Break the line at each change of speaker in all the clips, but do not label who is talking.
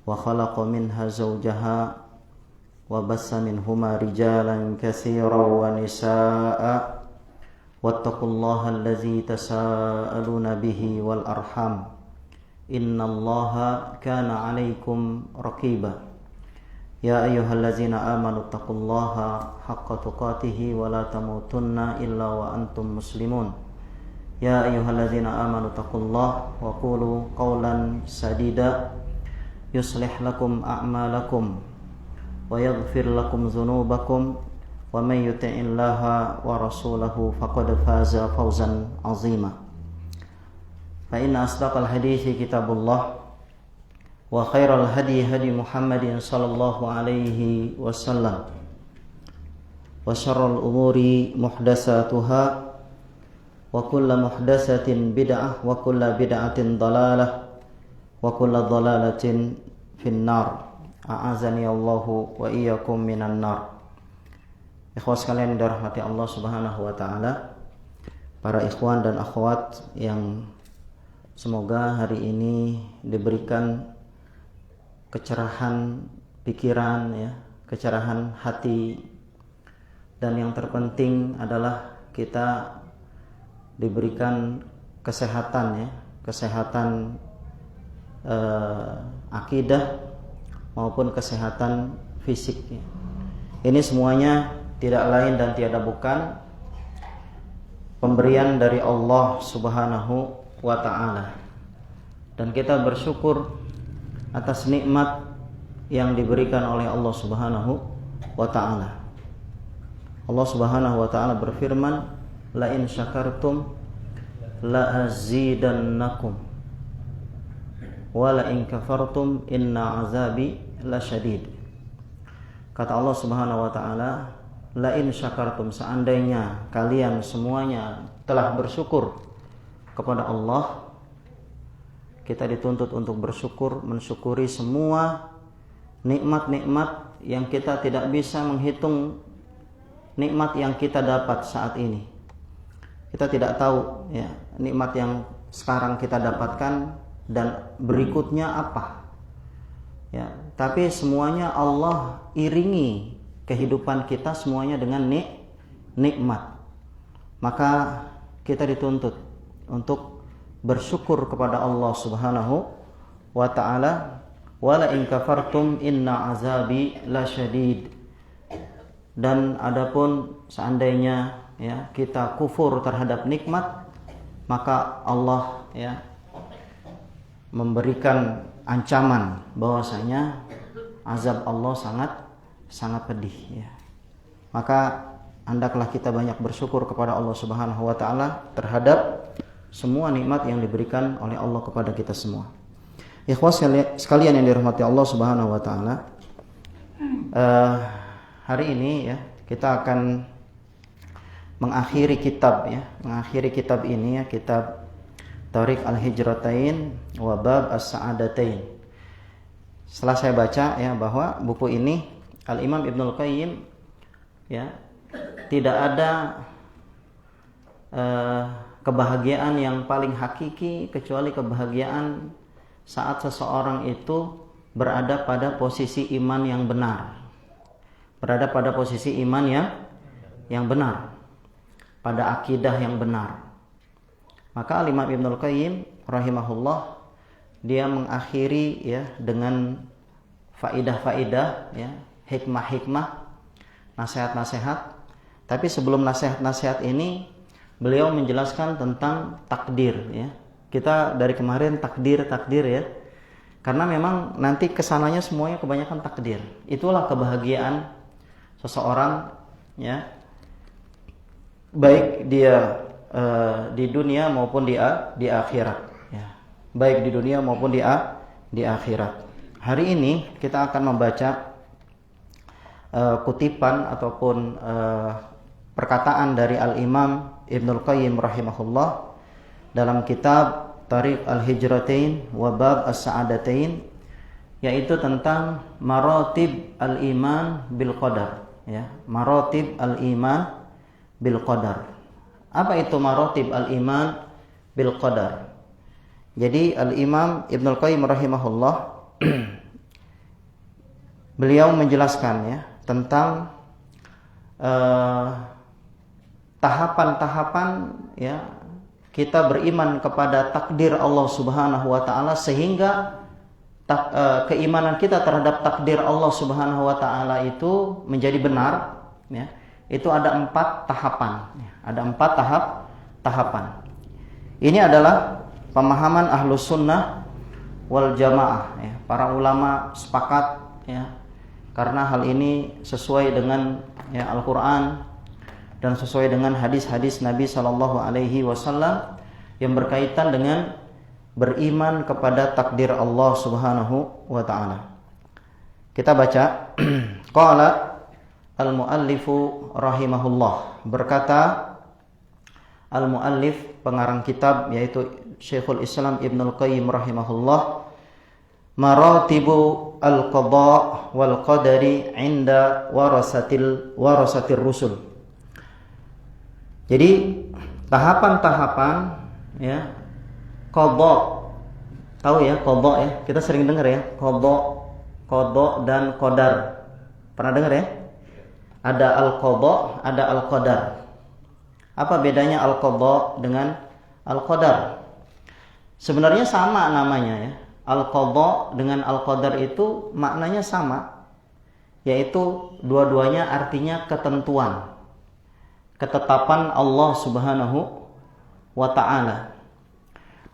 وخلق منها زوجها وبث منهما رجالا كثيرا ونساء واتقوا الله الذي تساءلون به والأرحام إن الله كان عليكم رقيبا يا أيها الذين آمنوا اتقوا الله حق تقاته ولا تموتن إلا وأنتم مسلمون يا أيها الذين آمنوا اتقوا الله وقولوا قولا سديدا يصلح لكم أعمالكم ويغفر لكم ذنوبكم ومن يطع الله ورسوله فقد فاز فوزا عظيما فإن أصدق الحديث كتاب الله وخير الهدي هدي محمد صلى الله عليه وسلم وشر الأمور محدثاتها وكل محدثة بدعة وكل بدعة ضلالة وكل ضلالة في النار أعاذني الله وإياكم من النار. Ikhwas sekalian yang dirahmati Allah Subhanahu wa taala, para ikhwan dan akhwat yang semoga hari ini diberikan kecerahan pikiran ya, kecerahan hati, dan yang terpenting adalah kita diberikan kesehatan ya, kesehatan akidah maupun kesehatan fisik ya. Ini semuanya tidak lain dan tiada bukan pemberian dari Allah Subhanahu wa ta'ala, dan kita bersyukur atas nikmat yang diberikan oleh Allah Subhanahu wa ta'ala. Allah Subhanahu wa ta'ala berfirman, la in syakartum la azidannakum wa la in kafartum inna azabi lasyadid. Kata Allah Subhanahu wa ta'ala, la in syakartum, seandainya kalian semuanya telah bersyukur kepada Allah. Kita dituntut untuk bersyukur, mensyukuri semua nikmat-nikmat yang kita tidak bisa menghitung nikmat yang kita dapat saat ini. Kita tidak tahu ya, nikmat yang sekarang kita dapatkan dan berikutnya apa. Ya, tapi semuanya Allah iringi kehidupan kita semuanya dengan nikmat. Maka kita dituntut untuk bersyukur kepada Allah Subhanahu wa ta'ala. Wala in kafartum inna azabi lasyadid. Dan adapun seandainya ya kita kufur terhadap nikmat, maka Allah ya memberikan ancaman bahwasanya azab Allah sangat pedih ya. Maka hendaklah kita banyak bersyukur kepada Allah Subhanahu wa ta'ala terhadap semua nikmat yang diberikan oleh Allah kepada kita semua. Ikhwas sekalian yang dirahmati Allah Subhanahu wa ta'ala, hari ini ya kita akan mengakhiri kitab ini ya, kitab Thariq al-Hijratain wa Bab as-Sa'adatain. Setelah saya baca ya bahwa buku ini Al-Imam Ibnul Qayyim ya, tidak ada kebahagiaan yang paling hakiki kecuali kebahagiaan saat seseorang itu berada pada posisi iman yang benar. Berada pada posisi iman yang benar, pada akidah yang benar. Maka Imam Ibnul Qayyim rahimahullah dia mengakhiri ya dengan faidah-faidah ya, hikmah-hikmah, nasihat-nasihat. Tapi sebelum nasihat-nasihat ini beliau menjelaskan tentang takdir ya. Kita dari kemarin takdir ya. Karena memang nanti kesananya semuanya kebanyakan takdir. Itulah kebahagiaan seseorang ya. Baik dia di dunia maupun di akhirat ya. Baik di dunia maupun di akhirat. Hari ini kita akan membaca kutipan ataupun perkataan dari Al-Imam Ibnul Qayyim rahimahullah dalam kitab Thariq al-Hijratain wa Bab as-Sa'adatain, yaitu tentang maratib al-iman bil qadar ya, maratib al-iman bil qadar. Apa itu maratib al-iman bil qadar? Jadi Al-Imam Ibnul Qayyim rahimahullah beliau menjelaskan ya tentang tahapan-tahapan ya kita beriman kepada takdir Allah Subhanahu wa taala, sehingga keimanan kita terhadap takdir Allah Subhanahu wa taala itu menjadi benar ya. Itu ada 4 tahapan ya. Ada 4 tahapan. Ini adalah pemahaman Ahlus Sunnah wal Jamaah ya. Para ulama sepakat ya, karena hal ini sesuai dengan ya Al-Qur'an dan sesuai dengan hadis-hadis Nabi Shallallahu Alaihi Wasallam yang berkaitan dengan beriman kepada takdir Allah Subhanahu wa taala. Kita baca qala al-muallifu rahimahullah, berkata al-muallif pengarang kitab yaitu Syekhul Islam Ibnul Qayyim rahimahullah, maratibu al-qada wal qadari inda warasatir rusul. Jadi tahapan-tahapan ya qada, tahu ya qada ya, kita sering dengar ya qada dan qadar, pernah dengar ya? Ada al-qada, ada al-qadar. Apa bedanya al-qada dengan al-qadar? Sebenarnya sama namanya ya. Al-qada dengan al-qadar itu maknanya sama, yaitu dua-duanya artinya ketentuan, ketetapan Allah Subhanahu wa taala.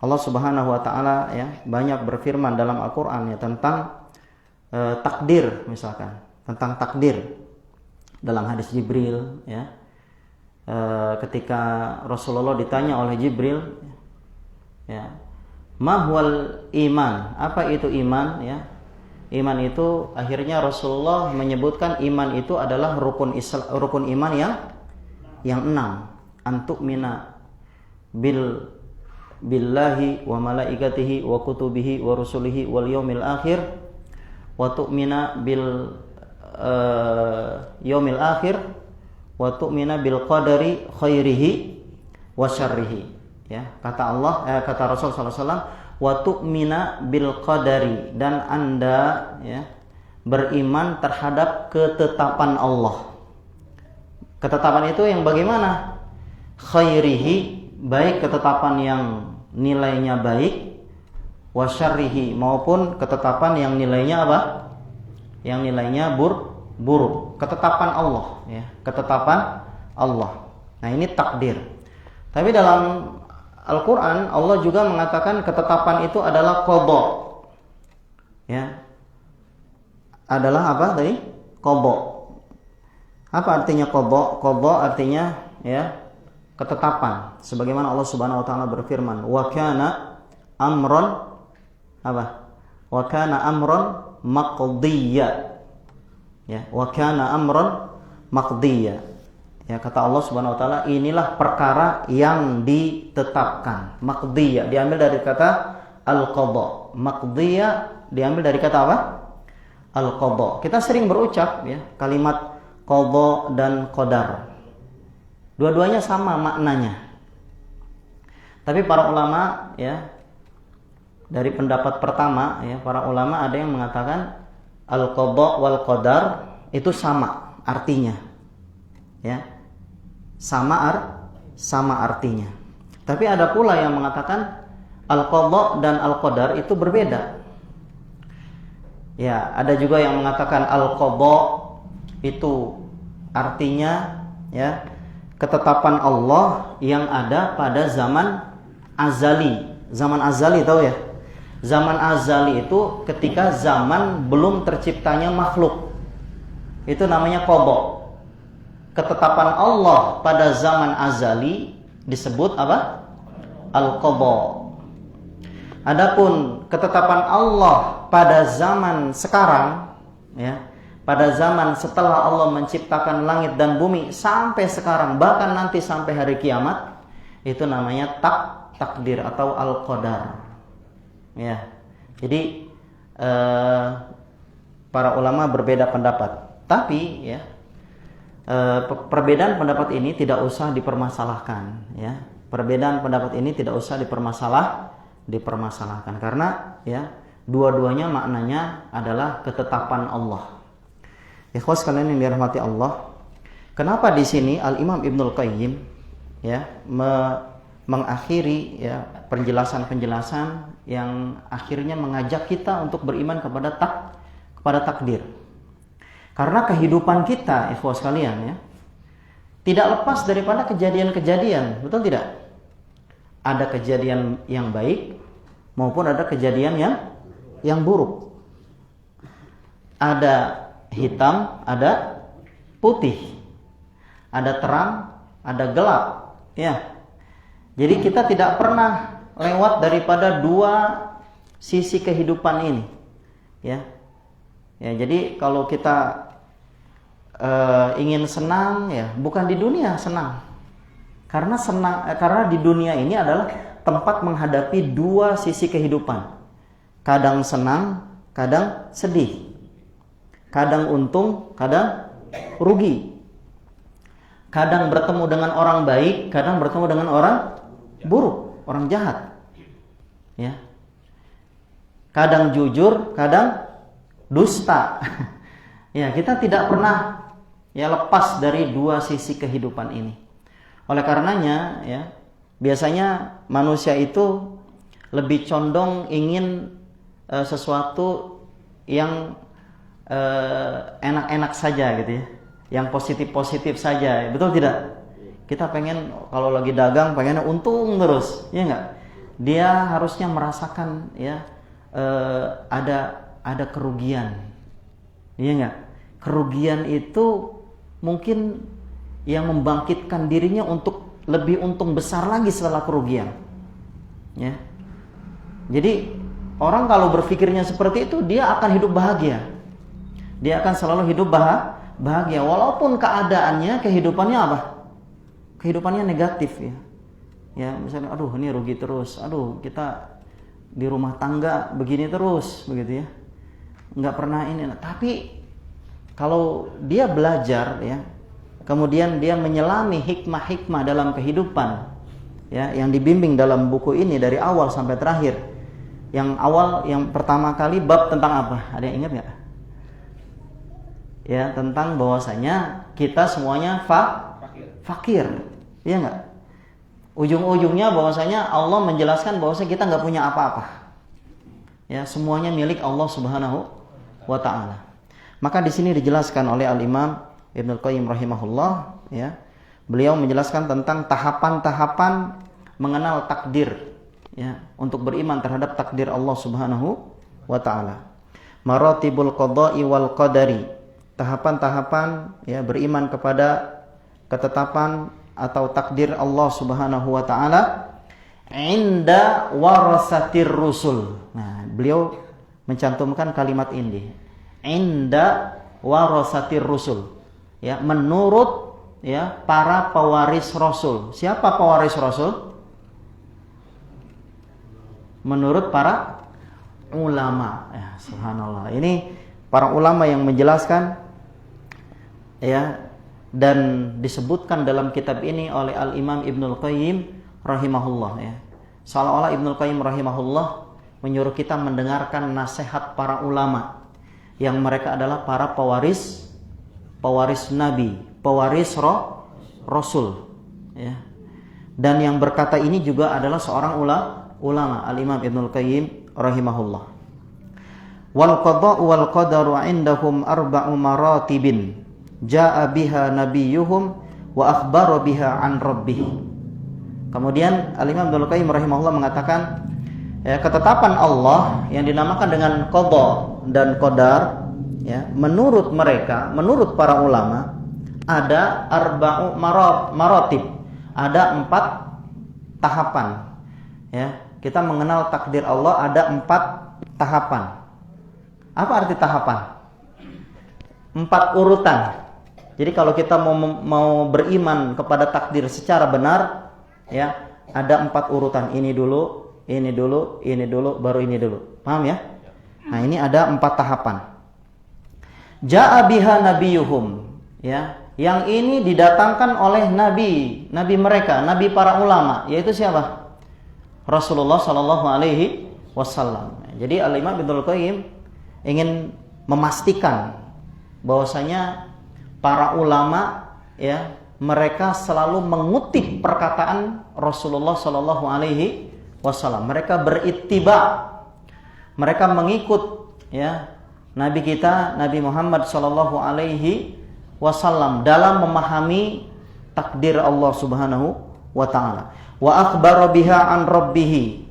Allah Subhanahu wa taala ya banyak berfirman dalam Al-Qur'an ya tentang takdir, misalkan tentang takdir dalam hadis Jibril ya. Ketika Rasulullah ditanya oleh Jibril ya, mahwal iman, apa itu iman ya? Iman itu akhirnya Rasulullah menyebutkan iman itu adalah rukun iman yang 6. Antuk mina billahi wa malaikatihi wa kutubihi wa rusulihi wal yaumil akhir wa tu'mina bil yaumil akhir wa tu'mina bil qadari khairihi wa syarrihi ya. Kata Allah kata Rasul sallallahu alaihi wasallam, wa tu'mina bil qadari, dan Anda ya beriman terhadap ketetapan Allah. Ketetapan itu yang bagaimana? Khairihi, baik ketetapan yang nilainya baik, wa syarrihi, maupun ketetapan yang nilainya apa? Yang nilainya buruk. Ketetapan Allah ya, ketetapan Allah. Nah, ini takdir. Tapi dalam Al-Qur'an Allah juga mengatakan ketetapan itu adalah qada. Ya. Adalah apa tadi? Qada. Apa artinya qada? Qada artinya ya ketetapan. Sebagaimana Allah Subhanahu wa taala berfirman, "Wa kana amran" apa? "Wa kana amran maqdiyya." Ya, wa kana amran maqdiyya. Ya, kata Allah Subhanahu wa taala, inilah perkara yang ditetapkan. Maqdiyya diambil dari kata al-qada. Maqdiyya diambil dari kata apa? Al-qada. Kita sering berucap ya kalimat qada dan qadar. Dua-duanya sama maknanya. Tapi para ulama ya dari pendapat pertama ya, para ulama ada yang mengatakan al-qada wal qadar itu sama artinya. Ya. Sama artinya. Tapi ada pula yang mengatakan al-qada dan al-qadar itu berbeda. Ya, ada juga yang mengatakan al-qada itu artinya ya ketetapan Allah yang ada pada zaman azali. Zaman azali tahu ya? Zaman azali itu ketika zaman belum terciptanya makhluk. Itu namanya qada. Ketetapan Allah pada zaman azali disebut apa? Al-qada. Adapun ketetapan Allah pada zaman sekarang ya, pada zaman setelah Allah menciptakan langit dan bumi sampai sekarang, bahkan nanti sampai hari kiamat, itu namanya takdir atau al-qadar. Ya. Jadi para ulama berbeda pendapat. Tapi ya perbedaan pendapat ini tidak usah dipermasalahkan ya. Perbedaan pendapat ini tidak usah dipermasalahkan karena ya dua-duanya maknanya adalah ketetapan Allah. Ikhwas sekalian yang dirahmati Allah, kenapa di sini Al-Imam Ibnul Qayyim ya mengakhiri ya penjelasan-penjelasan yang akhirnya mengajak kita untuk beriman kepada takdir. Karena kehidupan kita, ikhwas sekalian ya, tidak lepas daripada kejadian-kejadian, betul tidak? Ada kejadian yang baik maupun ada kejadian yang buruk. Ada hitam, ada putih. Ada terang, ada gelap, ya. Jadi kita tidak pernah lewat daripada dua sisi kehidupan ini, ya. Ya, jadi kalau kita ingin senang, ya, bukan di dunia senang. Karena di dunia ini adalah tempat menghadapi dua sisi kehidupan. Kadang senang, kadang sedih. Kadang untung, kadang rugi. Kadang bertemu dengan orang baik, kadang bertemu dengan orang buruk, orang jahat. Ya. Kadang jujur, kadang dusta. Ya, kita tidak pernah ya lepas dari dua sisi kehidupan ini. Oleh karenanya, ya, biasanya manusia itu lebih condong ingin sesuatu yang enak-enak saja gitu ya, yang positif-positif saja, betul tidak? Kita pengen kalau lagi dagang pengennya untung terus, ya enggak? Dia harusnya merasakan ya ada kerugian, ya enggak? Kerugian itu mungkin yang membangkitkan dirinya untuk lebih untung besar lagi setelah kerugian, ya. Jadi orang kalau berpikirnya seperti itu, dia akan hidup bahagia. Dia akan selalu hidup bahagia walaupun keadaannya, kehidupannya apa? Kehidupannya negatif ya. Ya, misalnya aduh ini rugi terus. Aduh, kita di rumah tangga begini terus, begitu ya. Enggak pernah ini. Tapi kalau dia belajar ya, kemudian dia menyelami hikmah-hikmah dalam kehidupan ya, yang dibimbing dalam buku ini dari awal sampai terakhir. Yang pertama kali bab tentang apa? Ada yang ingat nggak? Ya, tentang bahwasanya kita semuanya fakir, ya nggak? Ujung-ujungnya bahwasanya Allah menjelaskan bahwasanya kita nggak punya apa-apa. Ya, semuanya milik Allah Subhanahu wa Ta'ala. Maka di sini dijelaskan oleh Al-Imam Ibnul Qayyim rahimahullah, ya, beliau menjelaskan tentang tahapan-tahapan mengenal takdir, ya, untuk beriman terhadap takdir Allah Subhanahu wa Ta'ala. Maratibul qada'i wal qadari. Tahapan-tahapan ya beriman kepada ketetapan atau takdir Allah Subhanahu wa Ta'ala inda warasatir rusul. Nah, beliau mencantumkan kalimat ini. Inda warasatir rusul. Ya, menurut ya para pewaris rasul. Siapa pewaris rasul? Menurut para ulama. Ya, subhanallah. Ini para ulama yang menjelaskan ya, dan disebutkan dalam kitab ini oleh Al-Imam Ibnul Qayyim rahimahullah ya. Seolah-olah Ibnul Qayyim rahimahullah menyuruh kita mendengarkan nasihat para ulama yang mereka adalah para pewaris Nabi, pewaris Rasul ya. Dan yang berkata ini juga adalah seorang ulama Al-Imam Ibnul Qayyim rahimahullah. Wal qada'u wal qadaru 'indahum arba'u maratibin ja'a biha nabiyuhum wa akhbara biha an rabbih. Kemudian Al-Imam Ibnul Qayyim rahimahullah mengatakan ya, ketetapan Allah yang dinamakan dengan qada dan qadar ya, menurut mereka, menurut para ulama ada arba'u maratib, ada 4 tahapan ya. Kita mengenal takdir Allah ada 4 tahapan. Apa arti tahapan? 4 urutan. Jadi kalau kita mau beriman kepada takdir secara benar, ya ada 4 urutan. Ini dulu, ini dulu, ini dulu, baru ini dulu. Paham ya? Nah, ini ada 4 tahapan. Ja'a biha nabiyuhum, ya. Yang ini didatangkan oleh nabi mereka, nabi para ulama, yaitu siapa? Rasulullah sallallahu alaihi wasallam. Jadi Al-Imam Ibnul Qayyim ingin memastikan bahwasanya para ulama ya, mereka selalu mengutip perkataan Rasulullah Shallallahu Alaihi Wasallam. Mereka berittiba, mereka mengikut ya Nabi kita Nabi Muhammad Shallallahu Alaihi Wasallam dalam memahami takdir Allah Subhanahu wa Ta'ala. Wa akhbara biha an rabbih,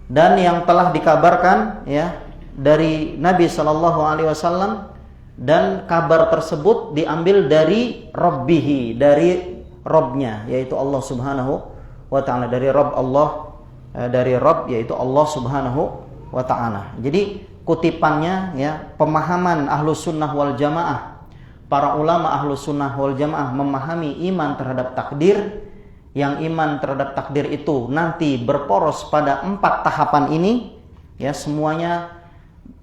dan yang telah dikabarkan ya dari Nabi Shallallahu Alaihi Wasallam, dan kabar tersebut diambil dari Rabbihi, dari Robnya, yaitu Allah Subhanahu wa Ta'ala, dari Rob Allah, dari Rob yaitu Allah Subhanahu wa Ta'ala. Jadi kutipannya ya, pemahaman Ahlus Sunnah wal Jamaah, para ulama Ahlus Sunnah wal Jamaah memahami iman terhadap takdir, yang iman terhadap takdir itu nanti berporos pada 4 tahapan ini ya, semuanya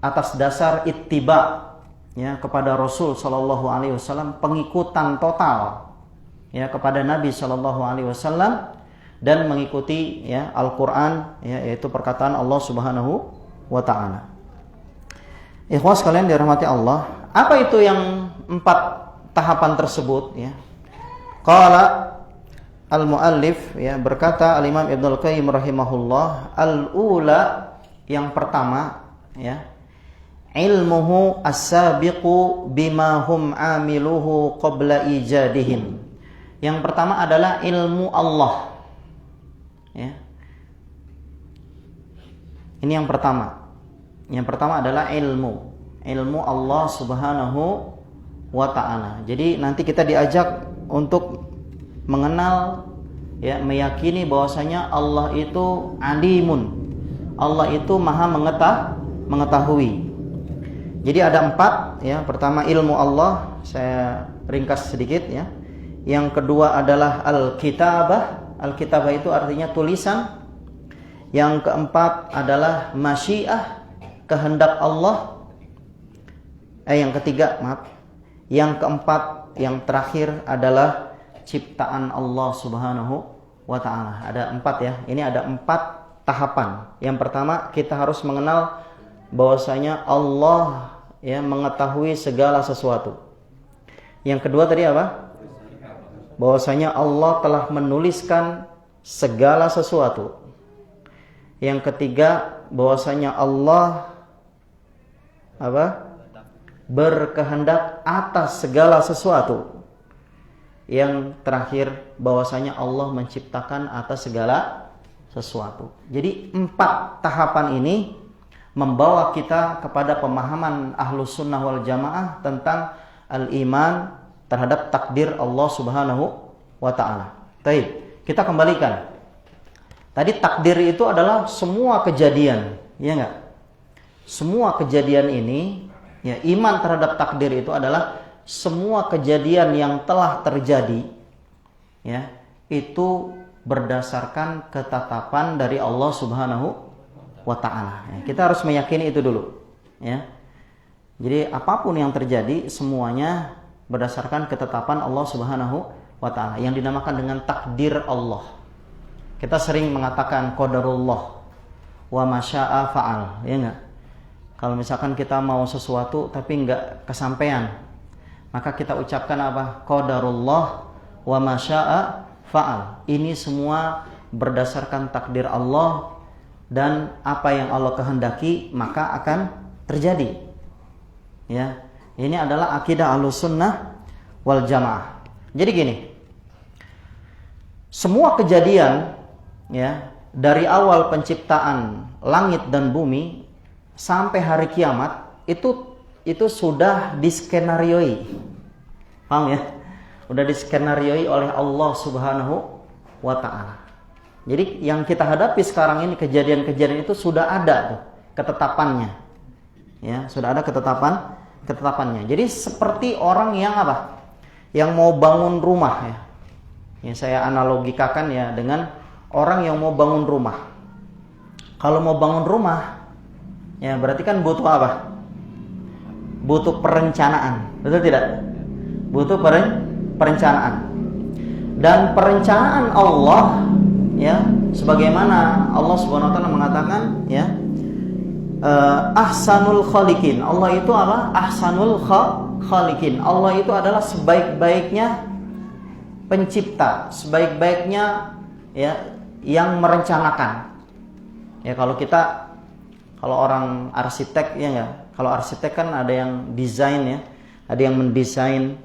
atas dasar ittiba ya kepada Rasul Shallallahu Alaihi Wasallam, pengikutan total ya kepada Nabi Shallallahu Alaihi Wasallam, dan mengikuti ya Al-Quran ya, yaitu perkataan Allah Subhanahu wa Ta'ala. Ikhwas sekalian dirahmati Allah, apa itu yang 4 tahapan tersebut ya? Qala al-muallif ya, berkata al-Imam Ibnul Qayyim rahimahullah, al-ula, yang pertama ya, ilmuhu as-sabiqu bima hum amiluhu qabla ijadihim. Yang pertama adalah ilmu Allah ya. Ini yang pertama. Yang pertama adalah ilmu Allah Subhanahu wa Ta'ala. Jadi nanti kita diajak untuk mengenal ya, meyakini bahwasanya Allah itu alimun, Allah itu maha mengetahui. Jadi ada 4 ya. Pertama ilmu Allah, saya ringkas sedikit ya. Yang kedua adalah al-kitabah. Al-kitabah itu artinya tulisan. Yang keempat adalah masyiah, kehendak Allah. Yang ketiga, maaf. Yang keempat, yang terakhir adalah ciptaan Allah Subhanahu wa Ta'ala. Ada 4 ya. Ini ada 4 tahapan. Yang pertama, kita harus mengenal bahwasanya Allah ya mengetahui segala sesuatu. Yang kedua tadi apa? Bahwasanya Allah telah menuliskan segala sesuatu. Yang ketiga, bahwasanya Allah apa? Berkehendak atas segala sesuatu. Yang terakhir, bahwasanya Allah menciptakan atas segala sesuatu. Jadi 4 tahapan ini membawa kita kepada pemahaman Ahlus Sunnah wal Jamaah tentang al-iman terhadap takdir Allah Subhanahu wa Ta'ala. Baik, kita kembalikan. Tadi takdir itu adalah semua kejadian, ya enggak? Semua kejadian ini, ya, iman terhadap takdir itu adalah semua kejadian yang telah terjadi ya, itu berdasarkan ketetapan dari Allah Subhanahu wa Ta'ala. Ya, kita harus meyakini itu dulu ya. Jadi apapun yang terjadi semuanya berdasarkan ketetapan Allah Subhanahu wa Ta'ala yang dinamakan dengan takdir Allah. Kita sering mengatakan qadarullah wa masya'a fa'al, ya enggak? Kalau misalkan kita mau sesuatu tapi enggak kesampaian, maka kita ucapkan apa? Qadarullah wa masya'a fa'al. Ini semua berdasarkan takdir Allah, dan apa yang Allah kehendaki maka akan terjadi. Ya, ini adalah akidah Ahlus Sunnah wal Jamaah. Jadi gini, semua kejadian ya, dari awal penciptaan langit dan bumi sampai hari kiamat itu sudah diskenarioi. Paham ya? Udah diskenarioi oleh Allah Subhanahu wa Ta'ala. Jadi yang kita hadapi sekarang ini, kejadian-kejadian itu sudah ada tuh ketetapannya. Ya, sudah ada ketetapannya. Jadi seperti orang yang apa? Yang mau bangun rumah ya. Yang saya analogikakan ya dengan orang yang mau bangun rumah. Kalau mau bangun rumah ya berarti kan butuh apa? Butuh perencanaan, betul tidak? Butuh perencanaan. Dan perencanaan Allah ya, sebagaimana Allah Subhanahu wa taala mengatakan ya, ahsanul khaliqin. Allah itu apa? Ahsanul khaliqin. Allah itu adalah sebaik-baiknya pencipta, sebaik-baiknya ya yang merencanakan. Ya kalau orang arsitek ya enggak. Kalau arsitek kan ada yang desain ya, ada yang mendesain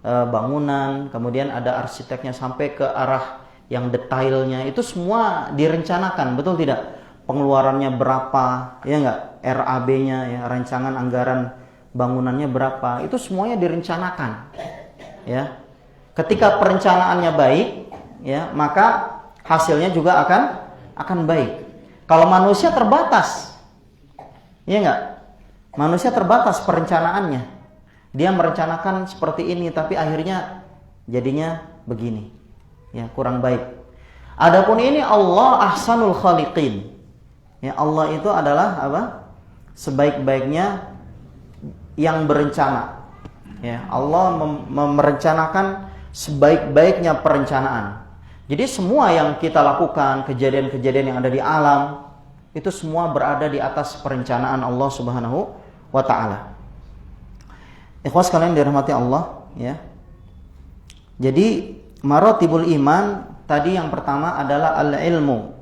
bangunan, kemudian ada arsiteknya sampai ke arah yang detailnya. Itu semua direncanakan, betul tidak? Pengeluarannya berapa, ya enggak? RAB-nya ya, rancangan anggaran bangunannya berapa? Itu semuanya direncanakan. Ya. Ketika perencanaannya baik, ya, maka hasilnya juga akan baik. Kalau manusia terbatas, ya enggak? Manusia terbatas perencanaannya. Dia merencanakan seperti ini, tapi akhirnya jadinya begini, ya kurang baik. Adapun ini Allah ahsanul khaliqin. Ya Allah itu adalah apa? Sebaik-baiknya yang berencana. Ya Allah merencanakan sebaik-baiknya perencanaan. Jadi semua yang kita lakukan, kejadian-kejadian yang ada di alam, itu semua berada di atas perencanaan Allah Subhanahu wa ta'ala. Ikhwas kalian dirahmati Allah, ya. Jadi maratibul iman tadi yang pertama adalah al-ilmu.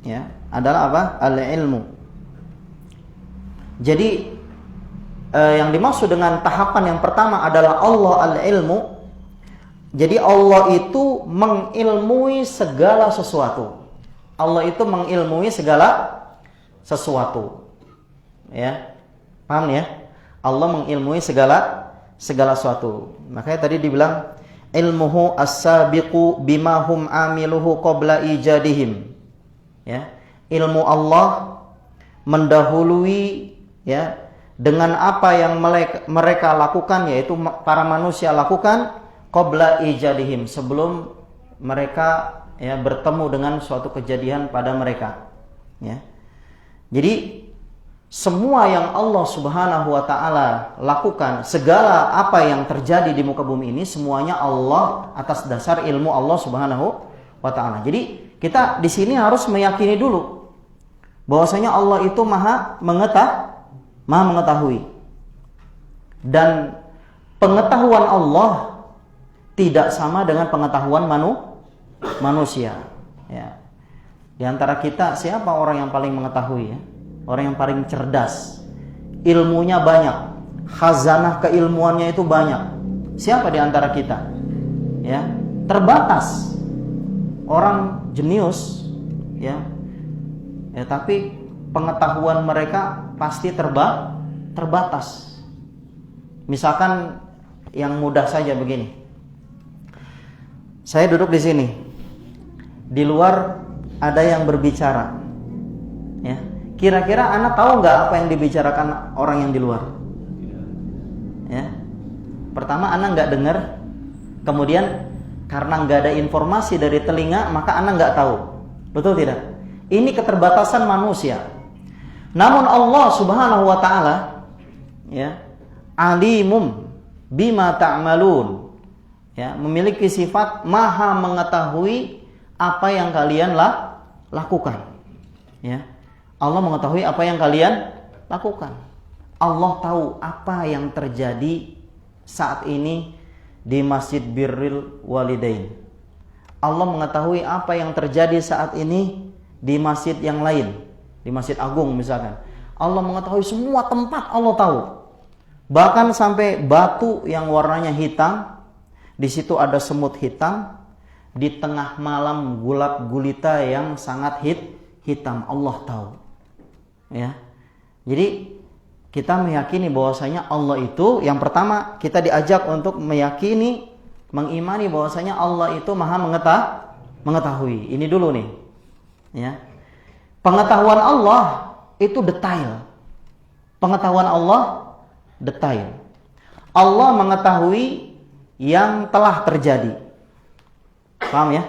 Ya, adalah apa? Al-ilmu. Jadi yang dimaksud dengan tahapan yang pertama adalah Allah al-ilmu. Jadi Allah itu mengilmui segala sesuatu. Allah itu mengilmui segala sesuatu. Ya. Paham ya? Allah mengilmui segala sesuatu. Makanya tadi dibilang ilmuhu as-sabiqu bima hum amiluhu qabla ijadihim. Ya. Ilmu Allah mendahului ya dengan apa yang mereka lakukan, yaitu para manusia lakukan qabla ijadihim, sebelum mereka ya bertemu dengan suatu kejadian pada mereka. Ya. Jadi semua yang Allah Subhanahu wa ta'ala lakukan, segala apa yang terjadi di muka bumi ini, semuanya Allah atas dasar ilmu Allah Subhanahu wa ta'ala. Jadi kita di sini harus meyakini dulu bahwasanya Allah itu maha mengetahui. Dan pengetahuan Allah tidak sama dengan pengetahuan manusia. Ya. Di antara kita siapa orang yang paling mengetahui ya? Orang yang paling cerdas, ilmunya banyak, khazanah keilmuannya itu banyak. Siapa di antara kita? Ya, terbatas. Orang jenius, ya, tapi pengetahuan mereka pasti terbatas. Misalkan yang mudah saja begini. Saya duduk di sini, di luar ada yang berbicara, ya. Kira-kira anak tahu nggak apa yang dibicarakan orang yang di luar? Ya. Pertama anak nggak dengar, kemudian karena nggak ada informasi dari telinga, maka anak nggak tahu. Betul tidak? Ini keterbatasan manusia. Namun Allah Subhanahu wa ta'ala ya, alimum bima ta'malun. Ya, memiliki sifat maha mengetahui apa yang kalian lakukan. Ya. Allah mengetahui apa yang kalian lakukan. Allah tahu apa yang terjadi saat ini di Masjid Birrul Walidain. Allah mengetahui apa yang terjadi saat ini di masjid yang lain, di Masjid Agung misalkan. Allah mengetahui semua tempat, Allah tahu. Bahkan sampai batu yang warnanya hitam, di situ ada semut hitam, di tengah malam gulap gulita yang sangat hitam, Allah tahu. Ya. Jadi kita meyakini bahwasanya Allah itu, yang pertama kita diajak untuk meyakini, mengimani bahwasanya Allah itu maha mengetahui. Ini dulu nih. Ya. Pengetahuan Allah itu detail. Pengetahuan Allah detail. Allah mengetahui yang telah terjadi. Paham ya?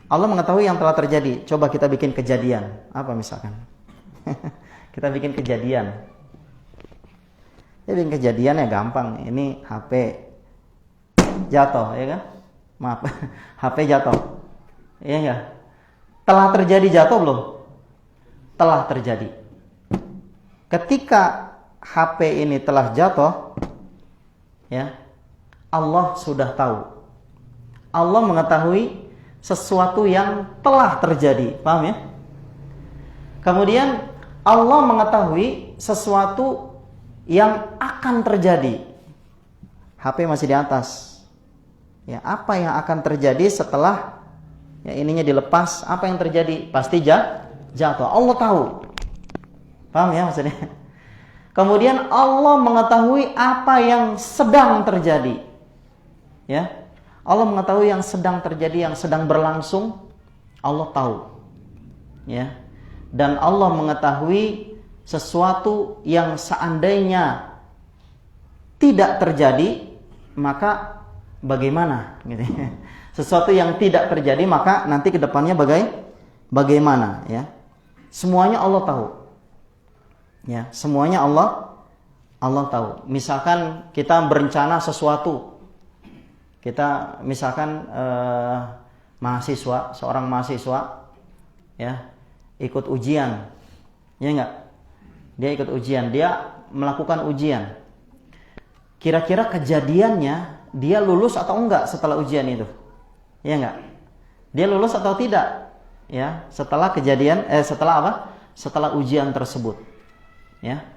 Allah mengetahui yang telah terjadi. Coba kita bikin kejadian. Apa misalkan? Kita bikin kejadian. Ya bikin kejadian ya gampang. Ini HP jatuh, ya kan? Maaf, HP jatuh. Iya enggak? Telah terjadi jatuh belum? Telah terjadi. ketika HP ini telah jatuh, ya, Allah sudah tahu. Allah mengetahui sesuatu yang telah terjadi, paham ya? Kemudian Allah mengetahui sesuatu yang akan terjadi. HP masih di atas. Ya, apa yang akan terjadi setelah ya ininya dilepas? Apa yang terjadi? Pasti jatuh. Allah tahu. Paham ya maksudnya? Kemudian Allah mengetahui apa yang sedang terjadi. Ya. Allah mengetahui yang sedang terjadi, yang sedang berlangsung. Allah tahu. Ya. Dan Allah mengetahui sesuatu yang seandainya tidak terjadi, maka bagaimana? Gitu. Sesuatu yang tidak terjadi, maka nanti ke depannya bagaimana? Ya. Semuanya Allah tahu. Ya, semuanya Allah tahu. Misalkan kita berencana sesuatu, kita misalkan seorang mahasiswa, ya, ikut ujian, ya enggak? Dia ikut ujian, dia melakukan ujian. Kira-kira kejadiannya dia lulus atau enggak setelah ujian itu, ya enggak? Dia lulus atau tidak, ya? Setelah setelah ujian tersebut. Ya,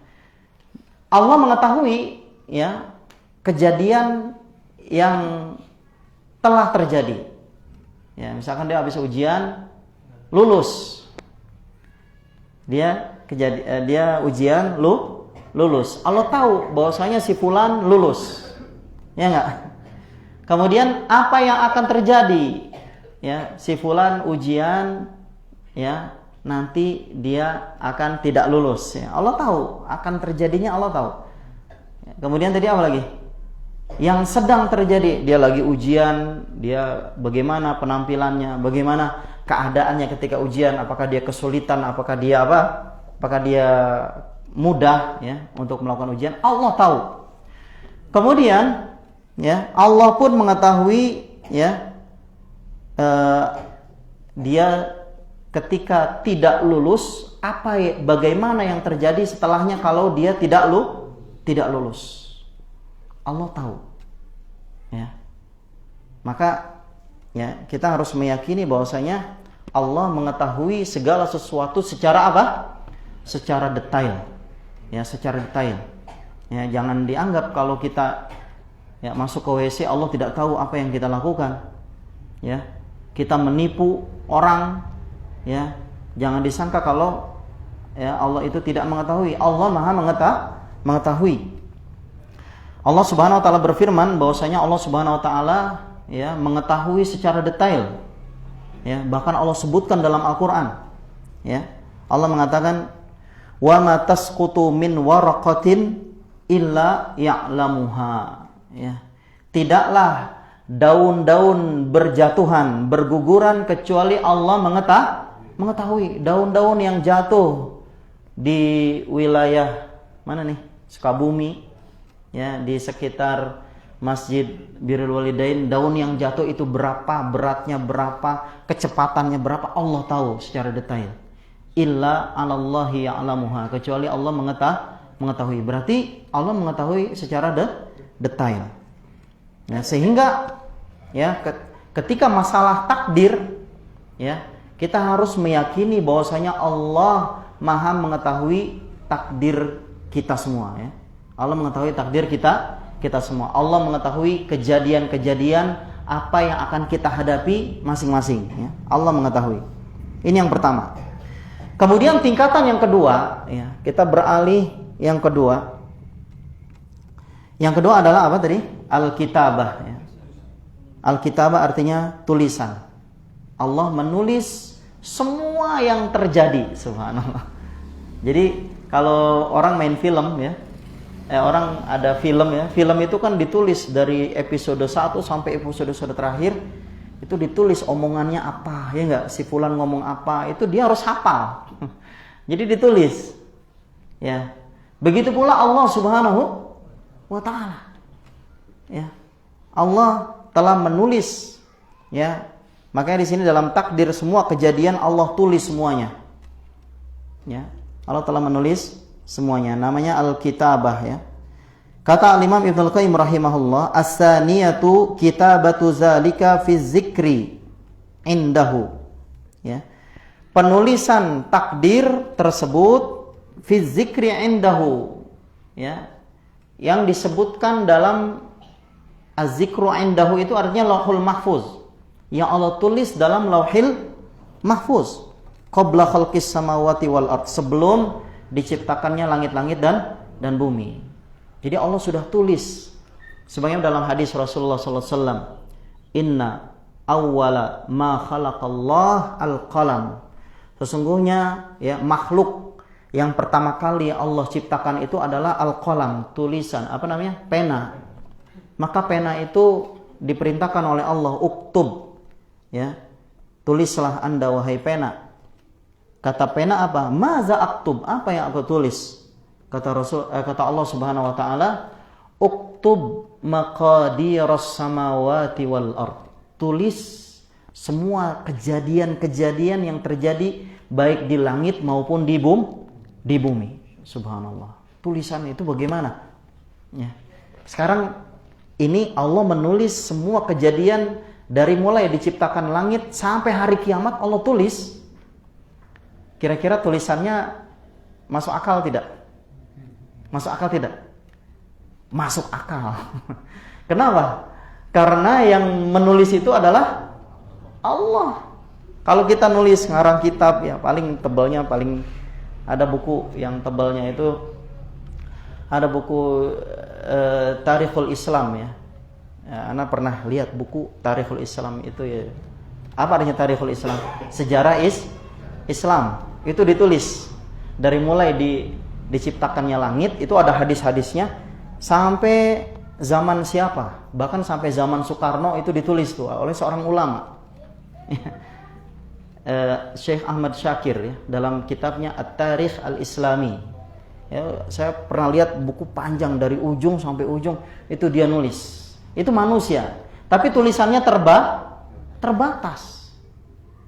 Allah mengetahui ya kejadian yang telah terjadi. Ya, misalkan dia habis ujian lulus, dia ujian lulus. Allah tahu bahwasanya si fulan lulus, ya enggak? Kemudian apa yang akan terjadi? Ya, si fulan ujian, ya. Nanti dia akan tidak lulus, ya. Allah tahu akan terjadinya, Allah tahu. Kemudian tadi apa lagi? Yang sedang terjadi, dia lagi ujian, dia bagaimana penampilannya, bagaimana keadaannya ketika ujian, apakah dia kesulitan, apakah dia mudah, ya, untuk melakukan ujian, Allah tahu. Kemudian, ya, Allah pun mengetahui, ya, dia ketika tidak lulus, bagaimana yang terjadi setelahnya kalau dia tidak lulus. Allah tahu. Ya. Maka ya, kita harus meyakini bahwasanya Allah mengetahui segala sesuatu secara apa? Secara detail. Ya, secara detail. Ya, jangan dianggap kalau kita ya masuk ke WC Allah tidak tahu apa yang kita lakukan. Ya. Kita menipu orang, ya, jangan disangka kalau ya Allah itu tidak mengetahui. Allah Maha mengetahui. Allah Subhanahu wa taala berfirman bahwasanya Allah Subhanahu wa taala ya mengetahui secara detail. Ya, bahkan Allah sebutkan dalam Al-Qur'an. Ya. Allah mengatakan wa ma tasqutu min waraqatin illa ya'lamuha. Ya. Tidaklah daun-daun berjatuhan, berguguran kecuali Allah mengetahui. Daun-daun yang jatuh di wilayah mana nih? Sukabumi, ya, di sekitar Masjid Birrul Walidain, daun yang jatuh itu berapa, beratnya berapa, kecepatannya berapa, Allah tahu secara detail. Illa 'alallahi ya'lamuha, kecuali Allah mengetahui. Berarti Allah mengetahui secara detail. Ya, sehingga ya ketika masalah takdir, ya, kita harus meyakini bahwasanya Allah Maha mengetahui takdir kita semua, ya. Allah mengetahui takdir kita semua. Allah mengetahui kejadian-kejadian apa yang akan kita hadapi masing-masing, ya. Allah mengetahui. Ini yang pertama. Kemudian tingkatan yang kedua, ya, kita beralih yang kedua. Yang kedua adalah apa tadi? Al-kitabah, ya. Al-kitabah artinya tulisan. Allah menulis semua yang terjadi, subhanallah. Jadi kalau orang main film, ya, orang ada film, ya, film itu kan ditulis dari episode 1 sampai episode terakhir, itu ditulis omongannya apa, ya enggak, si fulan ngomong apa, itu dia harus hafal. Jadi ditulis, ya. Begitu pula Allah Subhanahu wa taala. Ya, Allah telah menulis, ya. Makanya di sini dalam takdir semua kejadian Allah tulis semuanya. Ya, Allah telah menulis semuanya. Namanya al-kitabah ya. Kata al-Imam Ibnul Qayyim rahimahullah, as-saniyatu kitabatu zalika fi zikri indahu. Ya. Penulisan takdir tersebut fi zikri indahu. Ya. Yang disebutkan dalam az-zikru indahu itu artinya lauhul mahfuz. Yang Allah tulis dalam lauhil mahfuz. Qabla khalqis samawati wal ard, sebelum diciptakannya langit-langit dan bumi. Jadi Allah sudah tulis. Sebagaimana dalam hadis Rasulullah sallallahu alaihi wasallam, "Inna awwala ma khalaqallah al-qalam." Sesungguhnya ya makhluk yang pertama kali Allah ciptakan itu adalah al-qalam, tulisan, apa namanya? Pena. Maka pena itu diperintahkan oleh Allah, uktub. Ya. Tulislah Anda wahai pena. Kata pena apa? Maza aktub, apa yang aku tulis? Kata Allah Subhanahu wa taala, uktub maqadiras samawati wal ard. Tulis semua kejadian-kejadian yang terjadi baik di langit maupun di bumi. Subhanallah. Tulisan itu bagaimana? Ya. Sekarang ini Allah menulis semua kejadian dari mulai diciptakan langit sampai hari kiamat Allah tulis. Kira-kira tulisannya masuk akal tidak? Masuk akal tidak? Masuk akal. Kenapa? Karena yang menulis itu adalah Allah. Kalau kita nulis ngarang kitab ya paling tebalnya ada buku yang tebalnya itu ada buku Tarikhul Islam ya. Ana pernah lihat buku Tarikhul Islam itu ya. Apa artinya Tarikhul Islam? Sejarah Islam. Itu ditulis dari mulai diciptakannya langit, itu ada hadis-hadisnya sampai zaman siapa, bahkan sampai zaman Soekarno itu ditulis tuh oleh seorang ulama. Syekh Ahmad Syakir ya, dalam kitabnya At-Tarikh Al-Islami. Ya, saya pernah lihat buku panjang dari ujung sampai ujung itu dia nulis. Itu manusia, tapi tulisannya terbatas.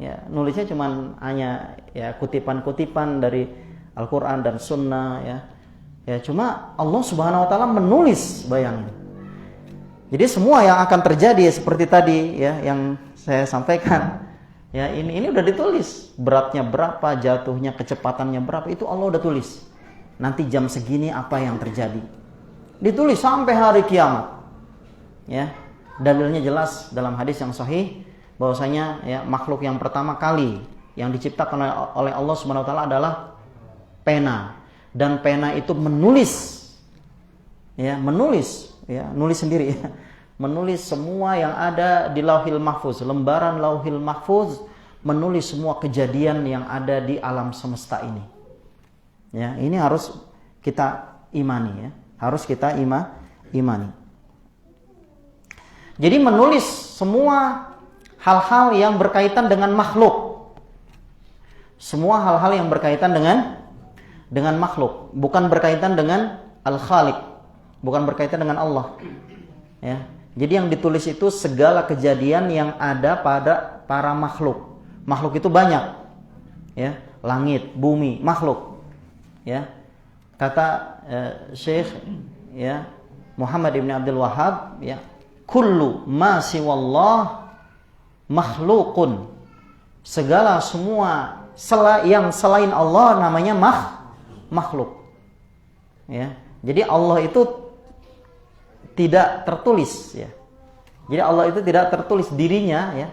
Ya, nulisnya cuman hanya ya kutipan-kutipan dari Al-Quran dan Sunnah ya. Ya cuma Allah Subhanahu Wa Taala menulis, bayangin. Jadi semua yang akan terjadi seperti tadi ya yang saya sampaikan ya ini udah ditulis, beratnya berapa, jatuhnya, kecepatannya berapa, itu Allah udah tulis. Nanti jam segini apa yang terjadi, ditulis sampai hari kiamat. Ya, dalilnya jelas dalam hadis yang sahih bahwasanya ya makhluk yang pertama kali yang diciptakan oleh Allah Subhanahu Wa Taala adalah pena, dan pena itu menulis nulis sendiri ya. Menulis semua yang ada di Lauhil Mahfuz, lembaran Lauhil Mahfuz, menulis semua kejadian yang ada di alam semesta ini. Ya, ini harus kita imani ya. Harus kita imani. Jadi menulis semua hal-hal yang berkaitan dengan makhluk. Semua hal-hal yang berkaitan dengan makhluk, bukan berkaitan dengan Al-Khaliq, bukan berkaitan dengan Allah. Ya. Jadi yang ditulis itu segala kejadian yang ada pada para makhluk. Makhluk itu banyak. Ya, langit, bumi, makhluk. Ya. Kata Syekh ya Muhammad ibn Abdul Wahhab ya, kullu ma siwallah makhluqun. Segala semua yang selain Allah namanya makhluk. Ya. Jadi Allah itu tidak tertulis ya. Jadi Allah itu tidak tertulis dirinya ya.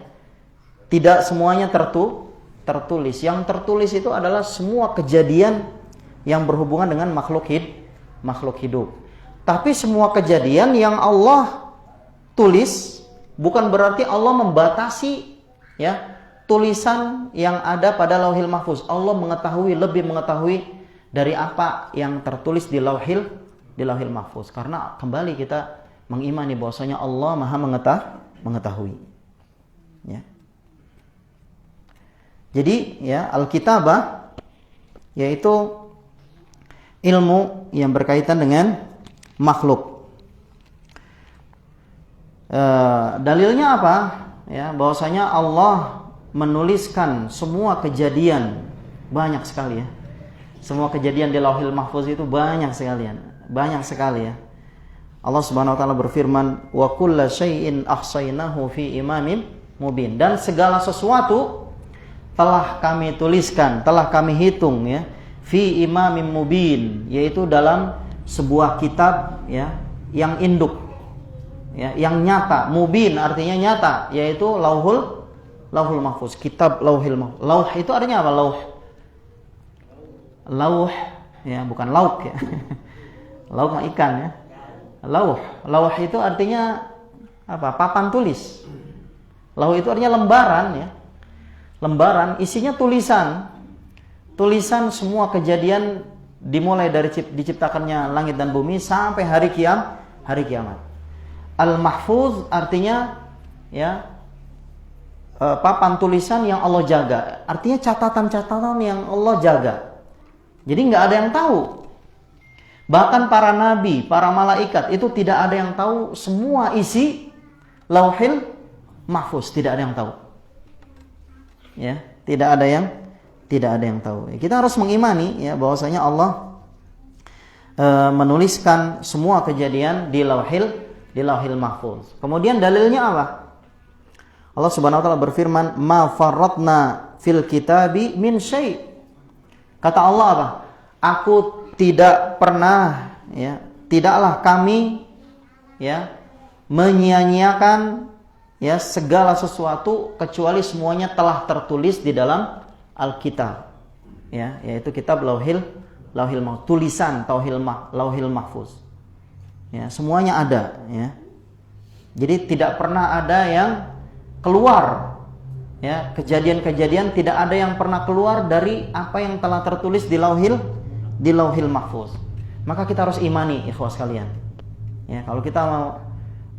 Tidak semuanya tertulis. Yang tertulis itu adalah semua kejadian yang berhubungan dengan makhluk hidup. Tapi semua kejadian yang Allah tulis bukan berarti Allah membatasi ya tulisan yang ada pada Lauhil Mahfuz. Allah lebih mengetahui dari apa yang tertulis di Lauhil Mahfuz. Karena kembali kita mengimani bahwasanya Allah Maha mengetahui. Ya. Jadi ya al-kitabah yaitu ilmu yang berkaitan dengan makhluk. Dalilnya apa? Ya, bahwasanya Allah menuliskan semua kejadian, banyak sekali ya, Semua kejadian di Lauhil Mahfuz itu banyak sekali ya. Allah Subhanahu wa taala berfirman, "Wa kulla syai'in ahsaynahu fi imamin mubin." Dan segala sesuatu telah kami tuliskan, telah kami hitung ya, fi imamin mubin, yaitu dalam sebuah kitab ya, yang induk. Ya, yang nyata, mubin artinya nyata, yaitu Lauhul Mahfuz, kitab Lauhil Mahfuz. Lauh itu artinya apa? Lauh ya, bukan lauk ya. Lauk mah ikan ya. Lauh itu artinya apa? Papan tulis. Lauh itu artinya lembaran ya. Lembaran isinya tulisan. Tulisan semua kejadian dimulai dari diciptakannya langit dan bumi sampai hari kiamat. Al-Mahfuz artinya ya, papan tulisan yang Allah jaga. Artinya catatan-catatan yang Allah jaga. Jadi nggak ada yang tahu. Bahkan para nabi, para malaikat itu tidak ada yang tahu semua isi Lauhil Mahfuz, tidak ada yang tahu. Ya, tidak ada yang tahu. Kita harus mengimani ya bahwasanya Allah menuliskan semua kejadian di Lauhil Mahfuz. Kemudian dalilnya apa? Allah Subhanahu wa taala berfirman, "Ma farratna fil kitabi min syai'." Kata Allah apa? Aku tidak pernah ya, tidaklah kami ya menyia-nyiakan ya segala sesuatu kecuali semuanya telah tertulis di dalam Alkitab. Ya, yaitu kitab Lauhil Mahfuz, tulisan Lauhil Mahfuz. Ya, semuanya ada ya. Jadi tidak pernah ada yang keluar. Ya, kejadian-kejadian tidak ada yang pernah keluar dari apa yang telah tertulis di Lauhil Mahfuz. Maka kita harus imani ikhwas sekalian. Ya, kalau kita mau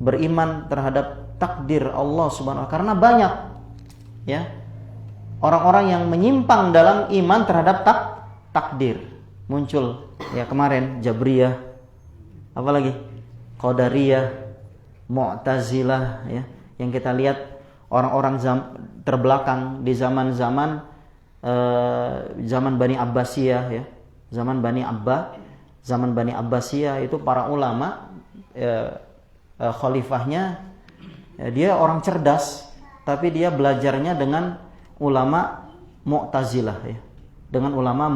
beriman terhadap takdir Allah Subhanahu wa taala, karena banyak ya orang-orang yang menyimpang dalam iman terhadap takdir. Muncul ya kemarin Jabriyah, apalagi Qadariyah, Mu'tazilah ya, yang kita lihat orang-orang terbelakang di zaman Bani Abbasiyah ya. Zaman Bani Abbasiyah itu para ulama khalifahnya dia orang cerdas, tapi dia belajarnya dengan ulama Mu'tazilah ya. Dengan ulama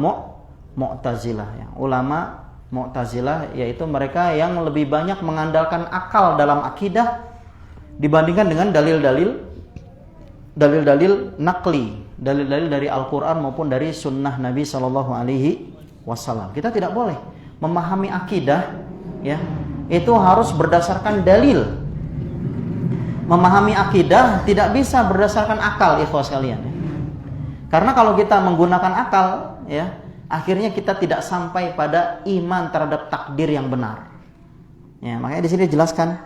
Mu'tazilah ya. Ulama Mu'tazilah yaitu mereka yang lebih banyak mengandalkan akal dalam akidah dibandingkan dengan dalil-dalil naqli, dalil-dalil dari Al-Qur'an maupun dari sunnah Nabi sallallahu alaihi wasallam. Kita tidak boleh memahami akidah ya, itu harus berdasarkan dalil. Memahami akidah tidak bisa berdasarkan akal ikhwas sekalian. Karena kalau kita menggunakan akal ya, akhirnya kita tidak sampai pada iman terhadap takdir yang benar. Ya, makanya di sini dijelaskan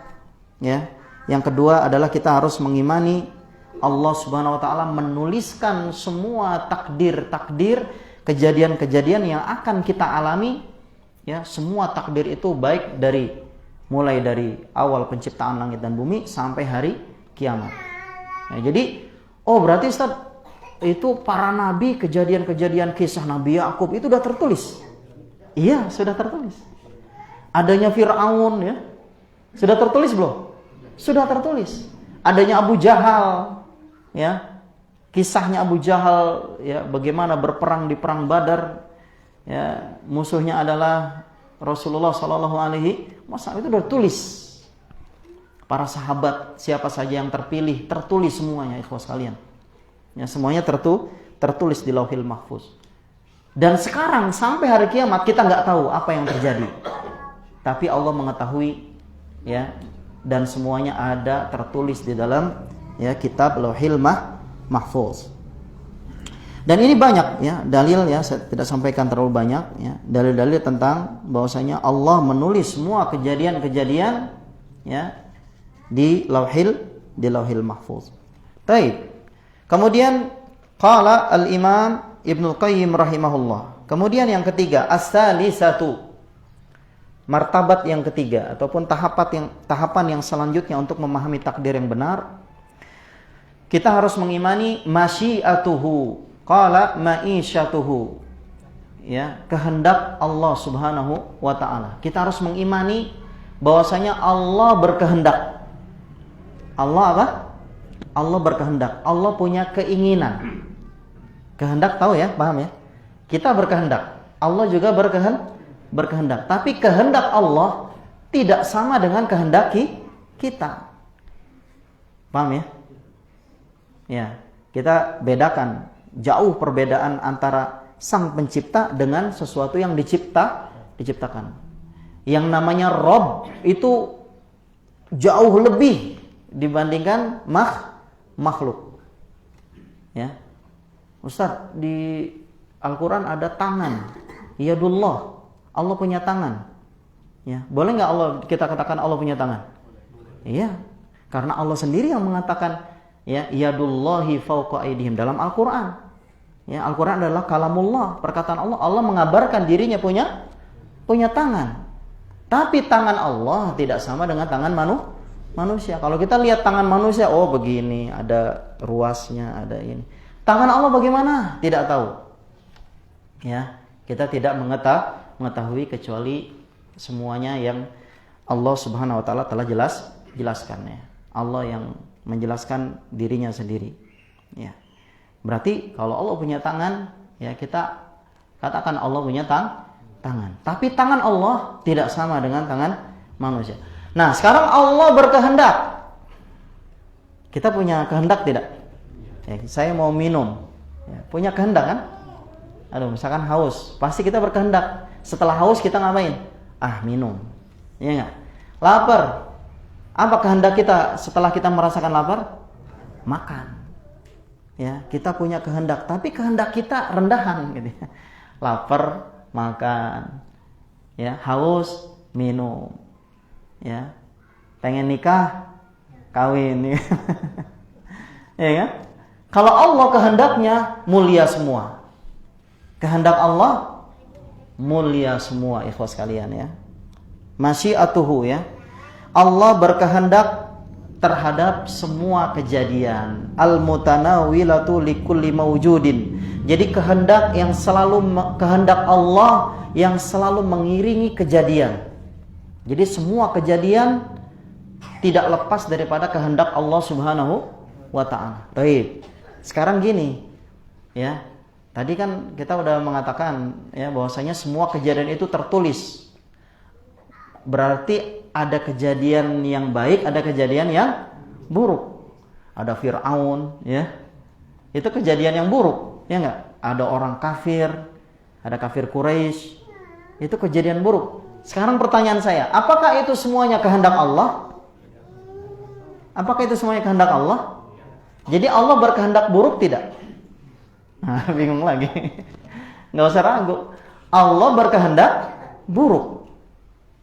ya. Yang kedua adalah kita harus mengimani Allah Subhanahu wa taala menuliskan semua takdir-takdir, kejadian-kejadian yang akan kita alami ya, semua takdir itu baik mulai dari awal penciptaan langit dan bumi sampai hari kiamat. Nah, jadi berarti Ustaz, itu para nabi, kejadian-kejadian kisah Nabi Yakub itu sudah tertulis. Iya, sudah tertulis. Adanya Fir'aun ya, sudah tertulis belum? Sudah tertulis. Adanya Abu Jahal ya, kisahnya Abu Jahal ya, bagaimana berperang di perang Badar ya, musuhnya adalah Rasulullah sallallahu alaihi wasallam, itu sudah tulis. Para sahabat siapa saja yang terpilih, tertulis semuanya ikhwas sekalian. Ya, semuanya tertulis di Lauhil Mahfuz. Dan sekarang sampai hari kiamat kita nggak tahu apa yang terjadi. Tapi Allah mengetahui ya, dan semuanya ada tertulis di dalam ya kitab Lauhil Mahfuz. Dan ini banyak ya dalil ya, saya tidak sampaikan terlalu banyak ya, dalil-dalil tentang bahwasanya Allah menulis semua kejadian-kejadian ya di Lauhil Mahfuz. Baik. Kemudian qala al-Imam Ibnu Qayyim rahimahullah. Kemudian yang ketiga, as-salisatu. Martabat yang ketiga ataupun tahapan yang selanjutnya untuk memahami takdir yang benar, kita harus mengimani masyiatuhu qala ma'isyatuhu. ya kehendak Allah Subhanahu wa taala. Kita harus mengimani bahwasanya Allah berkehendak. Allah apa? Allah berkehendak. Allah punya keinginan. Kehendak tahu ya, paham ya? Kita berkehendak. Allah juga berkehendak. Tapi kehendak Allah tidak sama dengan kehendak kita. Paham ya? Ya, kita bedakan jauh perbedaan antara Sang Pencipta dengan sesuatu yang diciptakan. Yang namanya Rob itu jauh lebih dibandingkan makhluk. Ya. Ustaz, di Al-Quran ada tangan. Yadullah. Allah punya tangan. Ya, boleh nggak kita katakan Allah punya tangan? Iya. Karena Allah sendiri yang mengatakan ya, yadullahi fawqa aydihim dalam Al-Quran. Ya, Al-Quran adalah kalamullah, perkataan Allah. Allah mengabarkan dirinya punya tangan. Tapi tangan Allah tidak sama dengan tangan manusia. Kalau kita lihat tangan manusia, oh begini, ada ruasnya, ada ini. Tangan Allah bagaimana? Tidak tahu. Ya, kita tidak mengetahui kecuali semuanya yang Allah Subhanahu wa taala telah jelaskan ya. Allah yang menjelaskan dirinya sendiri. Ya. Berarti kalau Allah punya tangan, ya kita katakan Allah punya tangan. Tapi tangan Allah tidak sama dengan tangan manusia. Nah, sekarang Allah berkehendak. Kita punya kehendak tidak? Ya, saya mau minum. Ya, punya kehendak kan? Aduh, misalkan haus, pasti kita berkehendak. Setelah haus kita ngapain? Minum. Iya enggak? Lapar. Apa kehendak kita setelah kita merasakan lapar? Makan. Ya, kita punya kehendak, tapi kehendak kita rendahan gitu. Lapar, makan. Ya, haus, minum. Ya. Pengen nikah, kawin. Ya kan? Kalau Allah kehendaknya mulia semua. Kehendak Allah mulia semua, ikhwas kalian ya. Masyiatuhu ya. Allah berkehendak terhadap semua kejadian. Al-mutanawilatu likulli mawjudin. Jadi kehendak Allah yang selalu mengiringi kejadian. Jadi semua kejadian tidak lepas daripada kehendak Allah Subhanahu wa taala. Baik. Sekarang gini, ya. Tadi kan kita udah mengatakan ya bahwasanya semua kejadian itu tertulis. Berarti ada kejadian yang baik, ada kejadian yang buruk. Ada Fir'aun, ya. Itu kejadian yang buruk, ya enggak? Ada orang kafir, ada kafir Quraisy. Itu kejadian buruk. Sekarang pertanyaan saya, apakah itu semuanya kehendak Allah? Apakah itu semuanya kehendak Allah? Jadi Allah berkehendak buruk tidak? Nah, bingung lagi. Nggak usah ragu. Allah berkehendak buruk.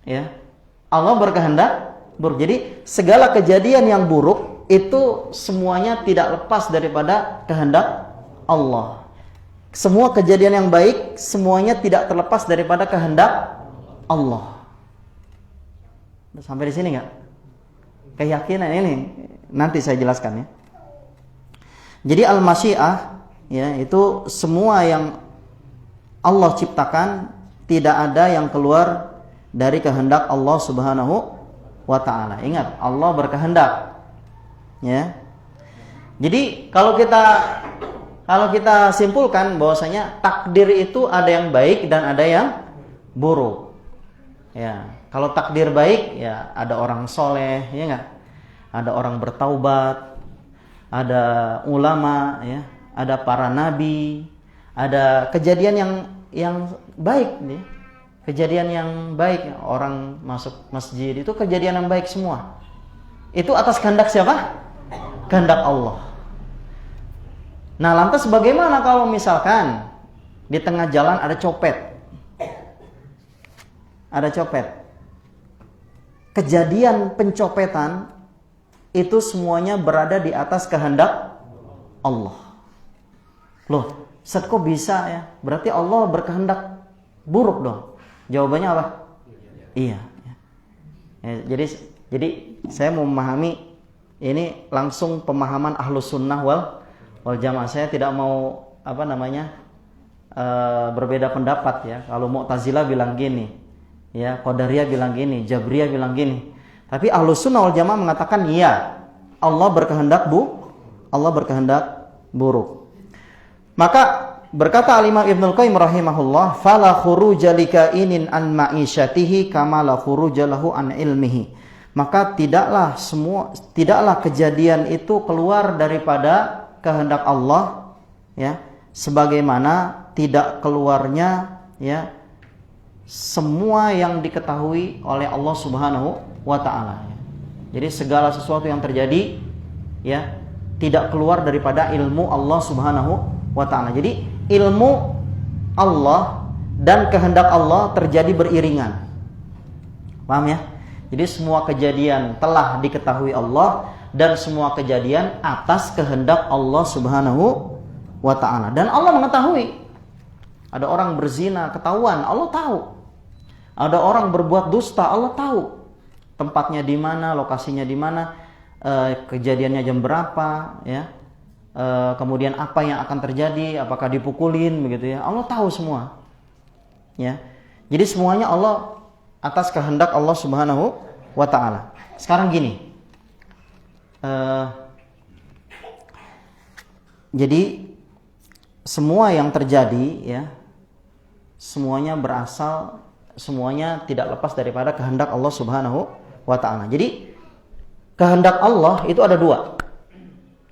Ya. Allah berkehendak buruk. Jadi segala kejadian yang buruk itu semuanya tidak lepas daripada kehendak Allah. Semua kejadian yang baik semuanya tidak terlepas daripada kehendak Allah. Sampai di sini nggak? Keyakinan ini nanti saya jelaskan ya. Jadi al-masyiah ya itu semua yang Allah ciptakan tidak ada yang keluar dari kehendak Allah Subhanahu wa taala. Ingat, Allah berkehendak. Ya. Jadi kalau kita simpulkan bahwasanya takdir itu ada yang baik dan ada yang buruk. Ya, kalau takdir baik ya ada orang soleh, ya enggak? Ada orang bertaubat, ada ulama, ya, ada para nabi, ada kejadian yang baik nih. Kejadian yang baik, orang masuk masjid itu kejadian yang baik semua. Itu atas kehendak siapa? Kehendak Allah. Nah, lantas bagaimana kalau misalkan di tengah jalan ada copet? Ada copet. Kejadian pencopetan itu semuanya berada di atas kehendak Allah. Loh, Ustaz kok bisa ya? Berarti Allah berkehendak buruk dong. Jawabannya apa? Iya. Jadi saya mau memahami ini langsung pemahaman Ahlus Sunnah wal Jamaah. Saya tidak mau berbeda pendapat ya. Kalau Mu'tazilah bilang gini, ya, Qadariyah bilang gini, Jabriyah bilang gini. Tapi Ahlussunnah wal Jamaah mengatakan ya, Allah berkehendak buruk. Maka berkata Al-Imam Ibnul Qayyim rahimahullah, fala khuruja likainin an ma'isyatihi kama la khuruja lahu an ilmihi. Maka tidaklah kejadian itu keluar daripada kehendak Allah, ya, sebagaimana tidak keluarnya, ya, semua yang diketahui oleh Allah Subhanahu wa taala. Jadi segala sesuatu yang terjadi, ya, tidak keluar daripada ilmu Allah Subhanahu wa taala. Jadi ilmu Allah dan kehendak Allah terjadi beriringan. Paham ya? Jadi semua kejadian telah diketahui Allah dan semua kejadian atas kehendak Allah Subhanahu wa taala. Dan Allah mengetahui. Ada orang berzina, ketahuan, Allah tahu. Ada orang berbuat dusta, Allah tahu. Tempatnya di mana, lokasinya di mana, kejadiannya jam berapa, ya. Kemudian apa yang akan terjadi, apakah dipukulin begitu ya. Allah tahu semua. Ya. Jadi semuanya Allah atas kehendak Allah Subhanahu wa taala. Sekarang gini. Jadi semua yang terjadi, ya, semuanya tidak lepas daripada kehendak Allah Subhanahu wa taala. Jadi kehendak Allah itu ada dua.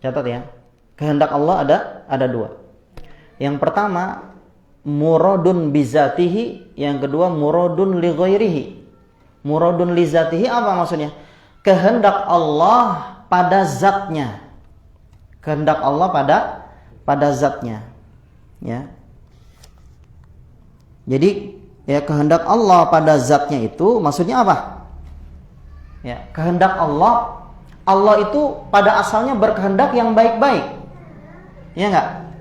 Catat ya. Kehendak Allah ada dua. Yang pertama muradun bizatihi, yang kedua muradun li ghairihi. Muradun li zatihi apa maksudnya? Kehendak Allah pada zatnya. Kehendak Allah pada zatnya. Ya. Jadi ya, kehendak Allah pada zatnya itu maksudnya apa? Ya, kehendak Allah itu pada asalnya berkehendak yang baik-baik. Ya enggak?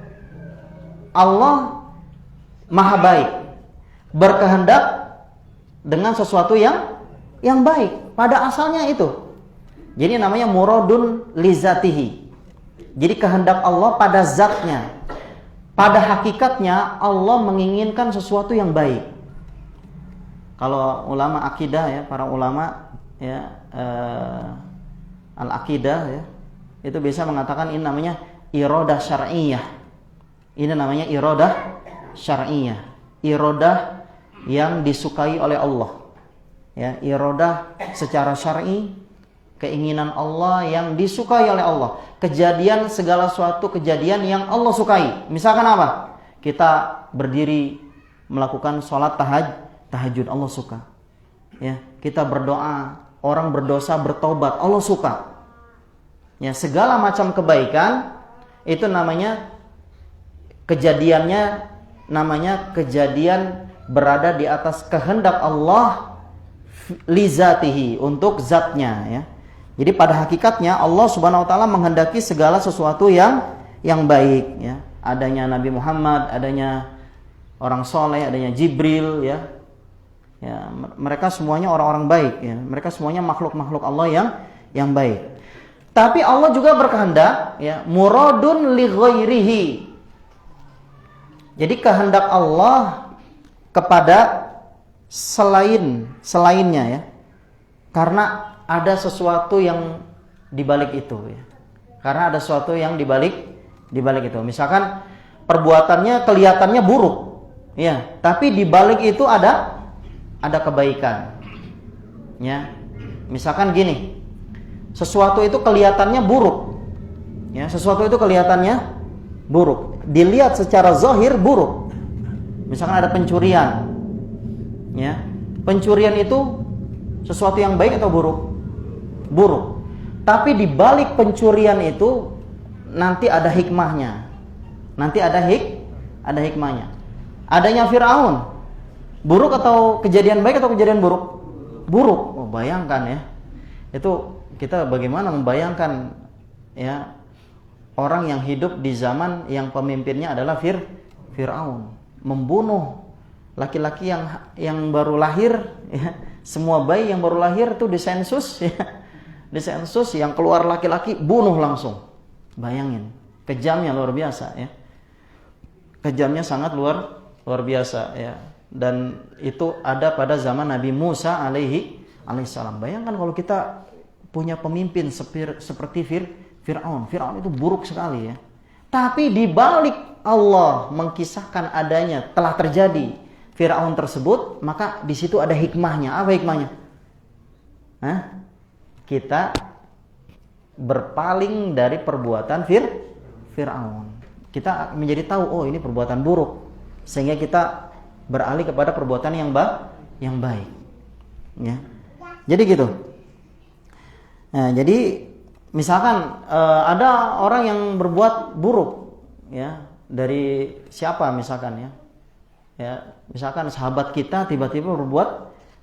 Allah Maha baik, berkehendak dengan sesuatu yang baik pada asalnya itu. Jadi namanya muradun li zatihi. Jadi kehendak Allah pada zatnya. Pada hakikatnya Allah menginginkan sesuatu yang baik. Kalau ulama akidah ya, para ulama ya, al-akidah ya, itu bisa mengatakan ini namanya iradah syar'iyah. Ini namanya iradah syar'iyah. Iradah yang disukai oleh Allah. Ya, iradah secara syar'i, keinginan Allah yang disukai oleh Allah. Kejadian, segala suatu kejadian yang Allah sukai. Misalkan apa? Kita berdiri melakukan sholat tahajud, Allah suka. Ya, kita berdoa, orang berdosa bertobat, Allah suka. Ya, segala macam kebaikan itu namanya kejadiannya, namanya kejadian berada di atas kehendak Allah li zatihi, untuk zatnya ya. Jadi pada hakikatnya Allah Subhanahu wa taala menghendaki segala sesuatu yang baik ya. Adanya Nabi Muhammad, adanya orang soleh, adanya Jibril ya. Ya, mereka semuanya orang-orang baik ya. Mereka semuanya makhluk-makhluk Allah yang baik. Tapi Allah juga berkehendak ya, muradun li ghairihi. Jadi kehendak Allah kepada selainnya ya. Karena ada sesuatu yang dibalik itu ya. Karena ada sesuatu yang dibalik itu. Misalkan perbuatannya kelihatannya buruk ya, tapi dibalik itu ada kebaikan. Ya. Misalkan gini. Sesuatu itu kelihatannya buruk. Ya, sesuatu itu kelihatannya buruk. Dilihat secara zahir buruk. Misalkan ada pencurian. Ya. Pencurian itu sesuatu yang baik atau buruk? Buruk. Tapi di balik pencurian itu nanti ada hikmahnya. Nanti ada hikmahnya. Adanya Firaun, buruk atau kejadian baik atau kejadian buruk? Buruk. Oh, bayangkan ya. Itu kita bagaimana membayangkan ya, orang yang hidup di zaman yang pemimpinnya adalah Firaun, membunuh laki-laki yang baru lahir ya. Semua bayi yang baru lahir itu disensus ya. Disensus, yang keluar laki-laki bunuh langsung. Bayangin, kejamnya luar biasa ya. kejamnya sangat luar biasa ya. Dan itu ada pada zaman Nabi Musa alaihissalam. Bayangkan kalau kita punya pemimpin seperti Fir'aun. Fir'aun itu buruk sekali ya. Tapi di balik Allah mengkisahkan adanya telah terjadi Fir'aun tersebut, maka di situ ada hikmahnya. Apa hikmahnya? Kita berpaling dari perbuatan Fir'aun. Kita menjadi tahu, oh ini perbuatan buruk, sehingga kita beralih kepada perbuatan yang baik. Ya. Jadi gitu. Nah, jadi misalkan ada orang yang berbuat buruk, ya, dari siapa misalkan ya, ya, misalkan sahabat kita tiba-tiba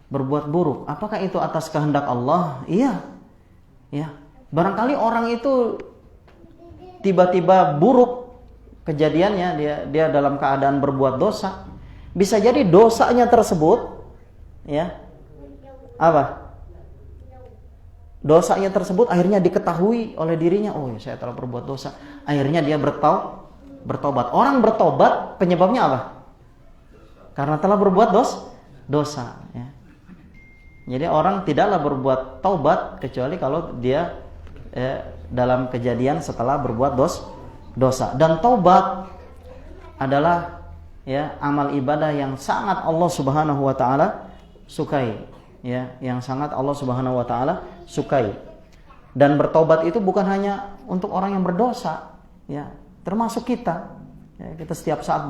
berbuat buruk, apakah itu atas kehendak Allah? Iya, ya. Barangkali orang itu tiba-tiba buruk kejadiannya, dia dalam keadaan berbuat dosa. Bisa jadi dosanya tersebut, ya, apa? Dosanya tersebut akhirnya diketahui oleh dirinya, oh ya, saya telah berbuat dosa. Akhirnya dia bertobat. Orang bertobat penyebabnya apa? Karena telah berbuat dosa. Ya. Jadi orang tidaklah berbuat taubat kecuali kalau dia dalam kejadian setelah berbuat dosa. Dan taubat adalah ya amal ibadah yang sangat Allah Subhanahu wa taala sukai. Ya, yang sangat Allah Subhanahu wa taala sukai. Dan bertobat itu bukan hanya untuk orang yang berdosa, ya, termasuk kita. Ya, kita setiap saat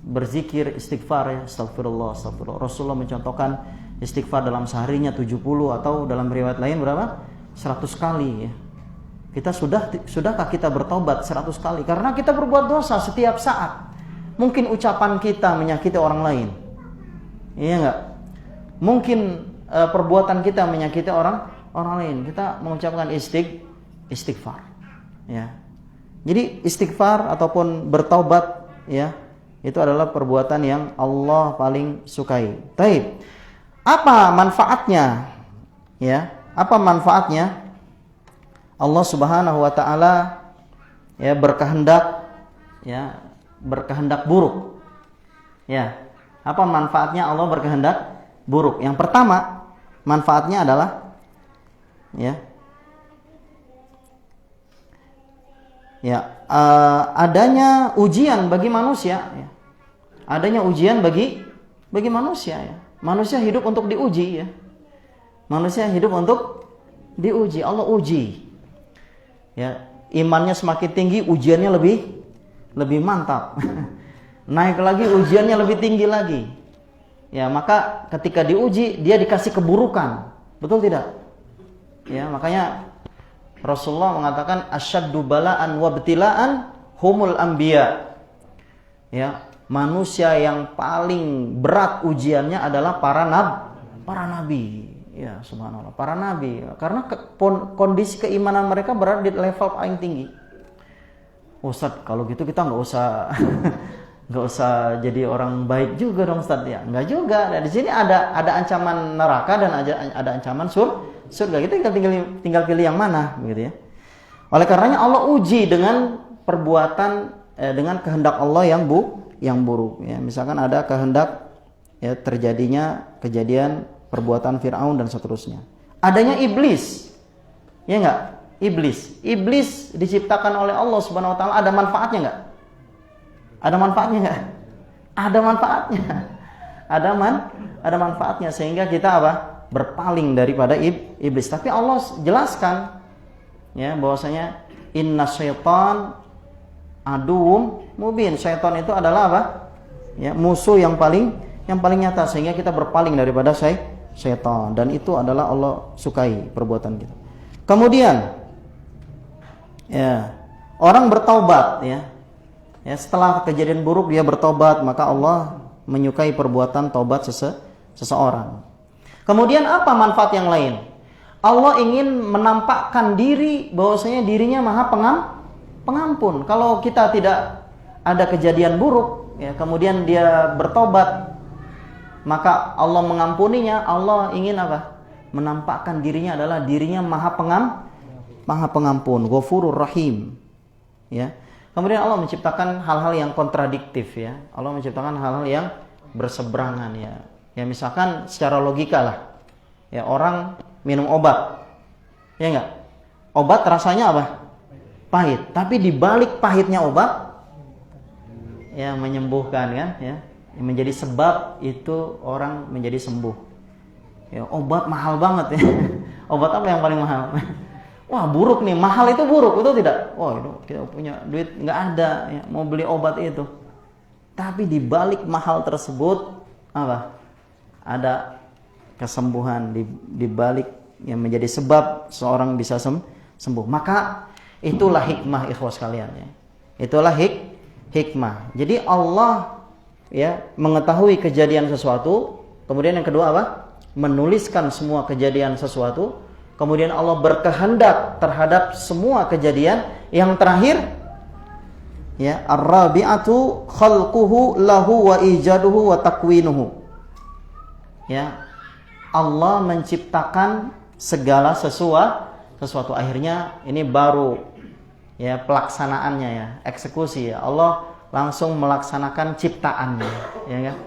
berzikir, istighfar, ya, astagfirullah. Rasulullah mencontohkan istighfar dalam seharinya 70 atau dalam riwayat lain berapa? 100 kali, ya. Sudahkah kita bertobat 100 kali? Karena kita berbuat dosa setiap saat. Mungkin ucapan kita menyakiti orang lain. Iya enggak? Mungkin perbuatan kita menyakiti orang lain. Kita mengucapkan istighfar. Ya. Jadi istighfar ataupun bertaubat, ya, itu adalah perbuatan yang Allah paling sukai. Taib. Apa manfaatnya? Ya, apa manfaatnya? Allah Subhanahu wa taala ya berkehendak buruk. Ya. Apa manfaatnya Allah berkehendak buruk? Yang pertama, manfaatnya adalah adanya ujian bagi manusia, ya. Adanya ujian bagi manusia, ya. Manusia hidup untuk diuji, ya. Manusia hidup untuk diuji. Allah uji. Ya, imannya semakin tinggi, ujiannya lebih mantap. Naik lagi, ujiannya lebih tinggi lagi. Ya, maka ketika diuji dia dikasih keburukan. Betul tidak? Ya, makanya Rasulullah mengatakan asyaddu bala'an wabtila'an humul anbiya. Ya, manusia yang paling berat ujiannya adalah para nabi. Ya, subhanallah, para nabi. Karena kondisi keimanan mereka berada di level paling tinggi. Ustaz, kalau gitu kita nggak usah jadi orang baik juga dong, Ustaz, ya. Enggak juga. Nah, di sini ada ancaman neraka dan ada ancaman surga. Kita tinggal pilih yang mana, begitu ya. Oleh karenanya Allah uji dengan perbuatan dengan kehendak Allah yang buruk, ya. Misalkan ada kehendak, ya, terjadinya kejadian perbuatan Fir'aun dan seterusnya. Adanya iblis. Ya enggak? Iblis diciptakan oleh Allah Subhanahu wa taala, ada manfaatnya enggak? Ada manfaatnya enggak? Ada manfaatnya. Ada manfaatnya sehingga kita apa? Berpaling daripada iblis. Tapi Allah jelaskan, ya, bahwasanya inna syaitan aduwwum mubin. Syaitan itu adalah apa? Ya, musuh yang paling nyata sehingga kita berpaling daripada syaitan, dan itu adalah Allah sukai perbuatan kita. Kemudian ya, orang bertaubat, ya. Ya, setelah kejadian buruk dia bertobat, maka Allah menyukai perbuatan taubat seseorang. Kemudian apa manfaat yang lain? Allah ingin menampakkan diri bahwasanya dirinya Maha Pengampun. Kalau kita tidak ada kejadian buruk, ya, kemudian dia bertobat, maka Allah mengampuninya. Allah ingin apa? Menampakkan dirinya adalah dirinya Maha Pengampun, Ghafurur Rahim. Ya. Kemudian Allah menciptakan hal-hal yang kontradiktif ya. Allah menciptakan hal-hal yang berseberangan ya. Ya misalkan secara logika lah. Ya orang minum obat. Ya enggak? Obat rasanya apa? Pahit. Tapi di balik pahitnya obat ya menyembuhkan kan ya. Yang menjadi sebab itu orang menjadi sembuh. Ya, obat mahal banget ya. Obat apa yang paling mahal? Wah buruk nih, mahal itu buruk, betul tidak? Wah itu kita punya duit nggak ada, ya, mau beli obat itu. Tapi di balik mahal tersebut apa? Ada kesembuhan di balik yang menjadi sebab seorang bisa sembuh. Maka itulah hikmah ikhwas kalian ya. Itulah hikmah. Jadi Allah ya mengetahui kejadian sesuatu, kemudian yang kedua apa? Menuliskan semua kejadian sesuatu. Kemudian Allah berkehendak terhadap semua kejadian. Yang terakhir ya, ar-rabi'atu khalquhu lahu wa ijaduhu wa takwinuhu. Ya. Allah menciptakan segala sesuatu. Akhirnya ini baru ya pelaksanaannya ya, eksekusi ya. Allah langsung melaksanakan ciptaannya, ya kan?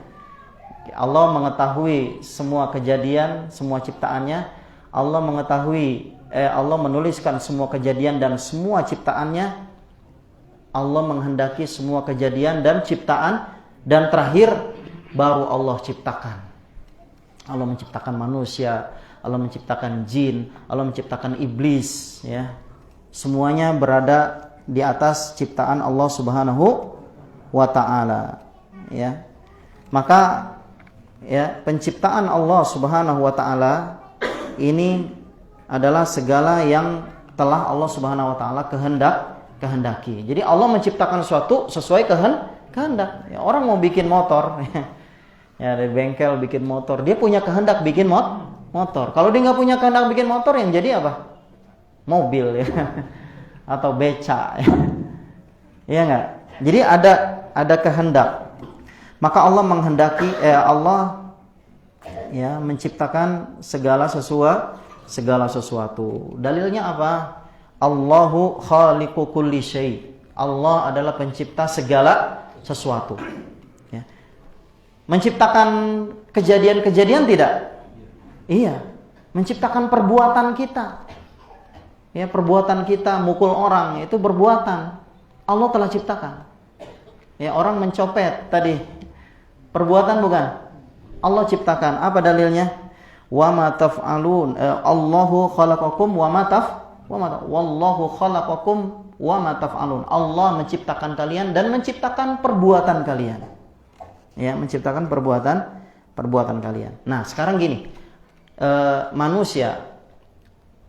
Allah mengetahui semua kejadian, semua ciptaannya. Allah mengetahui, Allah menuliskan semua kejadian dan semua ciptaannya. Allah menghendaki semua kejadian dan ciptaan, dan terakhir baru Allah ciptakan. Allah menciptakan manusia, Allah menciptakan jin, Allah menciptakan iblis, ya. Semuanya berada di atas ciptaan Allah Subhanahu wa ta'ala, ya. Maka ya penciptaan Allah Subhanahu wa ta'ala ini adalah segala yang telah Allah Subhanahu wa ta'ala kehendaki. Jadi Allah menciptakan sesuatu sesuai kehendak. Ya, orang mau bikin motor ya dari bengkel bikin motor, dia punya kehendak bikin motor. Kalau dia nggak punya kehendak bikin motor, yang jadi apa? Mobil ya atau beca ya. Iya nggak? Jadi ada kehendak. Maka Allah menghendaki Allah ya menciptakan segala sesuatu. Dalilnya apa? Allahu khaliqu kulli syai. Allah adalah pencipta segala sesuatu. Ya. Menciptakan kejadian-kejadian tidak? Iya. Menciptakan perbuatan kita. Ya, perbuatan kita mukul orang itu perbuatan. Allah telah ciptakan. Ya, orang mencopet tadi perbuatan bukan? Allah ciptakan. Apa dalilnya? Wa ma taf'alun. Allahu khalaqakum wa ma wallahu khalaqakum wa ma taf'alun. Allah menciptakan kalian dan menciptakan perbuatan kalian. Ya, menciptakan perbuatan kalian. Nah, sekarang gini. Manusia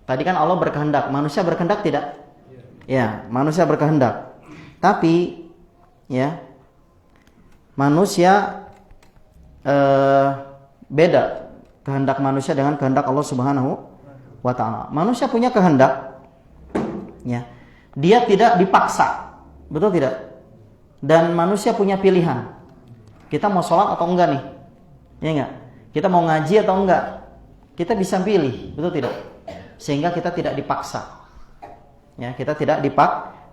tadi kan Allah berkehendak. Manusia berkehendak tidak? Ya, manusia berkehendak. Tapi ya manusia beda kehendak manusia dengan kehendak Allah Subhanahu wa ta'ala. Manusia punya kehendak ya. Dia tidak dipaksa. Betul tidak? Dan manusia punya pilihan. Kita mau sholat atau enggak nih? Ya enggak? Kita mau ngaji atau enggak? Kita bisa pilih, betul tidak? Sehingga kita tidak dipaksa. Ya, kita tidak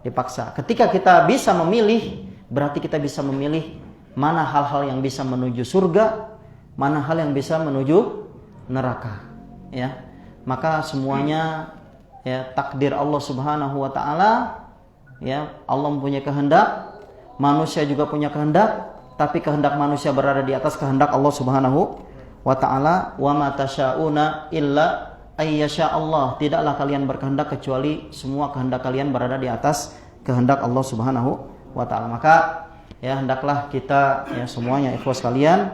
dipaksa. Ketika kita bisa memilih, berarti kita bisa memilih mana hal-hal yang bisa menuju surga, mana hal yang bisa menuju neraka. Ya, maka semuanya ya takdir Allah Subhanahu wa ta'ala. Ya, Allah mempunyai kehendak, manusia juga punya kehendak, tapi kehendak manusia berada di atas kehendak Allah Subhanahu wa ta'ala. Wa ma tasyauna illa ayyasha Allah. Tidaklah kalian berkehendak kecuali semua kehendak kalian berada di atas kehendak Allah Subhanahu wa ta'ala. Maka ya hendaklah kita ya semuanya ikhwas kalian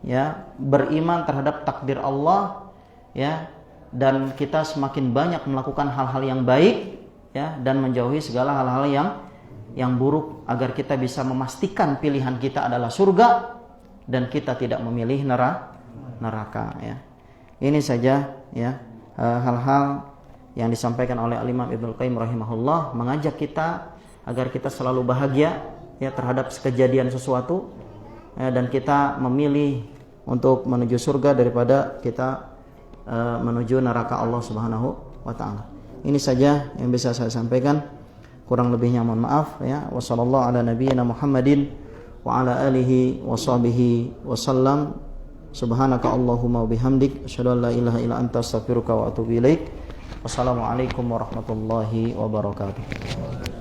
ya beriman terhadap takdir Allah ya, dan kita semakin banyak melakukan hal-hal yang baik ya dan menjauhi segala hal-hal yang buruk agar kita bisa memastikan pilihan kita adalah surga dan kita tidak memilih neraka ya. Ini saja ya hal-hal yang disampaikan oleh Al-Imam Ibnul Qayyim rahimahullah, mengajak kita agar kita selalu bahagia ya terhadap kejadian sesuatu ya, dan kita memilih untuk menuju surga daripada kita menuju neraka Allah Subhanahu wa ta'ala. Ini saja yang bisa saya sampaikan. Kurang lebihnya mohon maaf ya. Wassallallahu ala nabiyyina Muhammadin wa ala alihi wa sahbihi wasallam. Subhanaka Allahumma wa bihamdik asyhadu an la ilaha illa anta astaghfiruka wa atubu ilaik. Wassalamualaikum warahmatullahi wabarakatuh.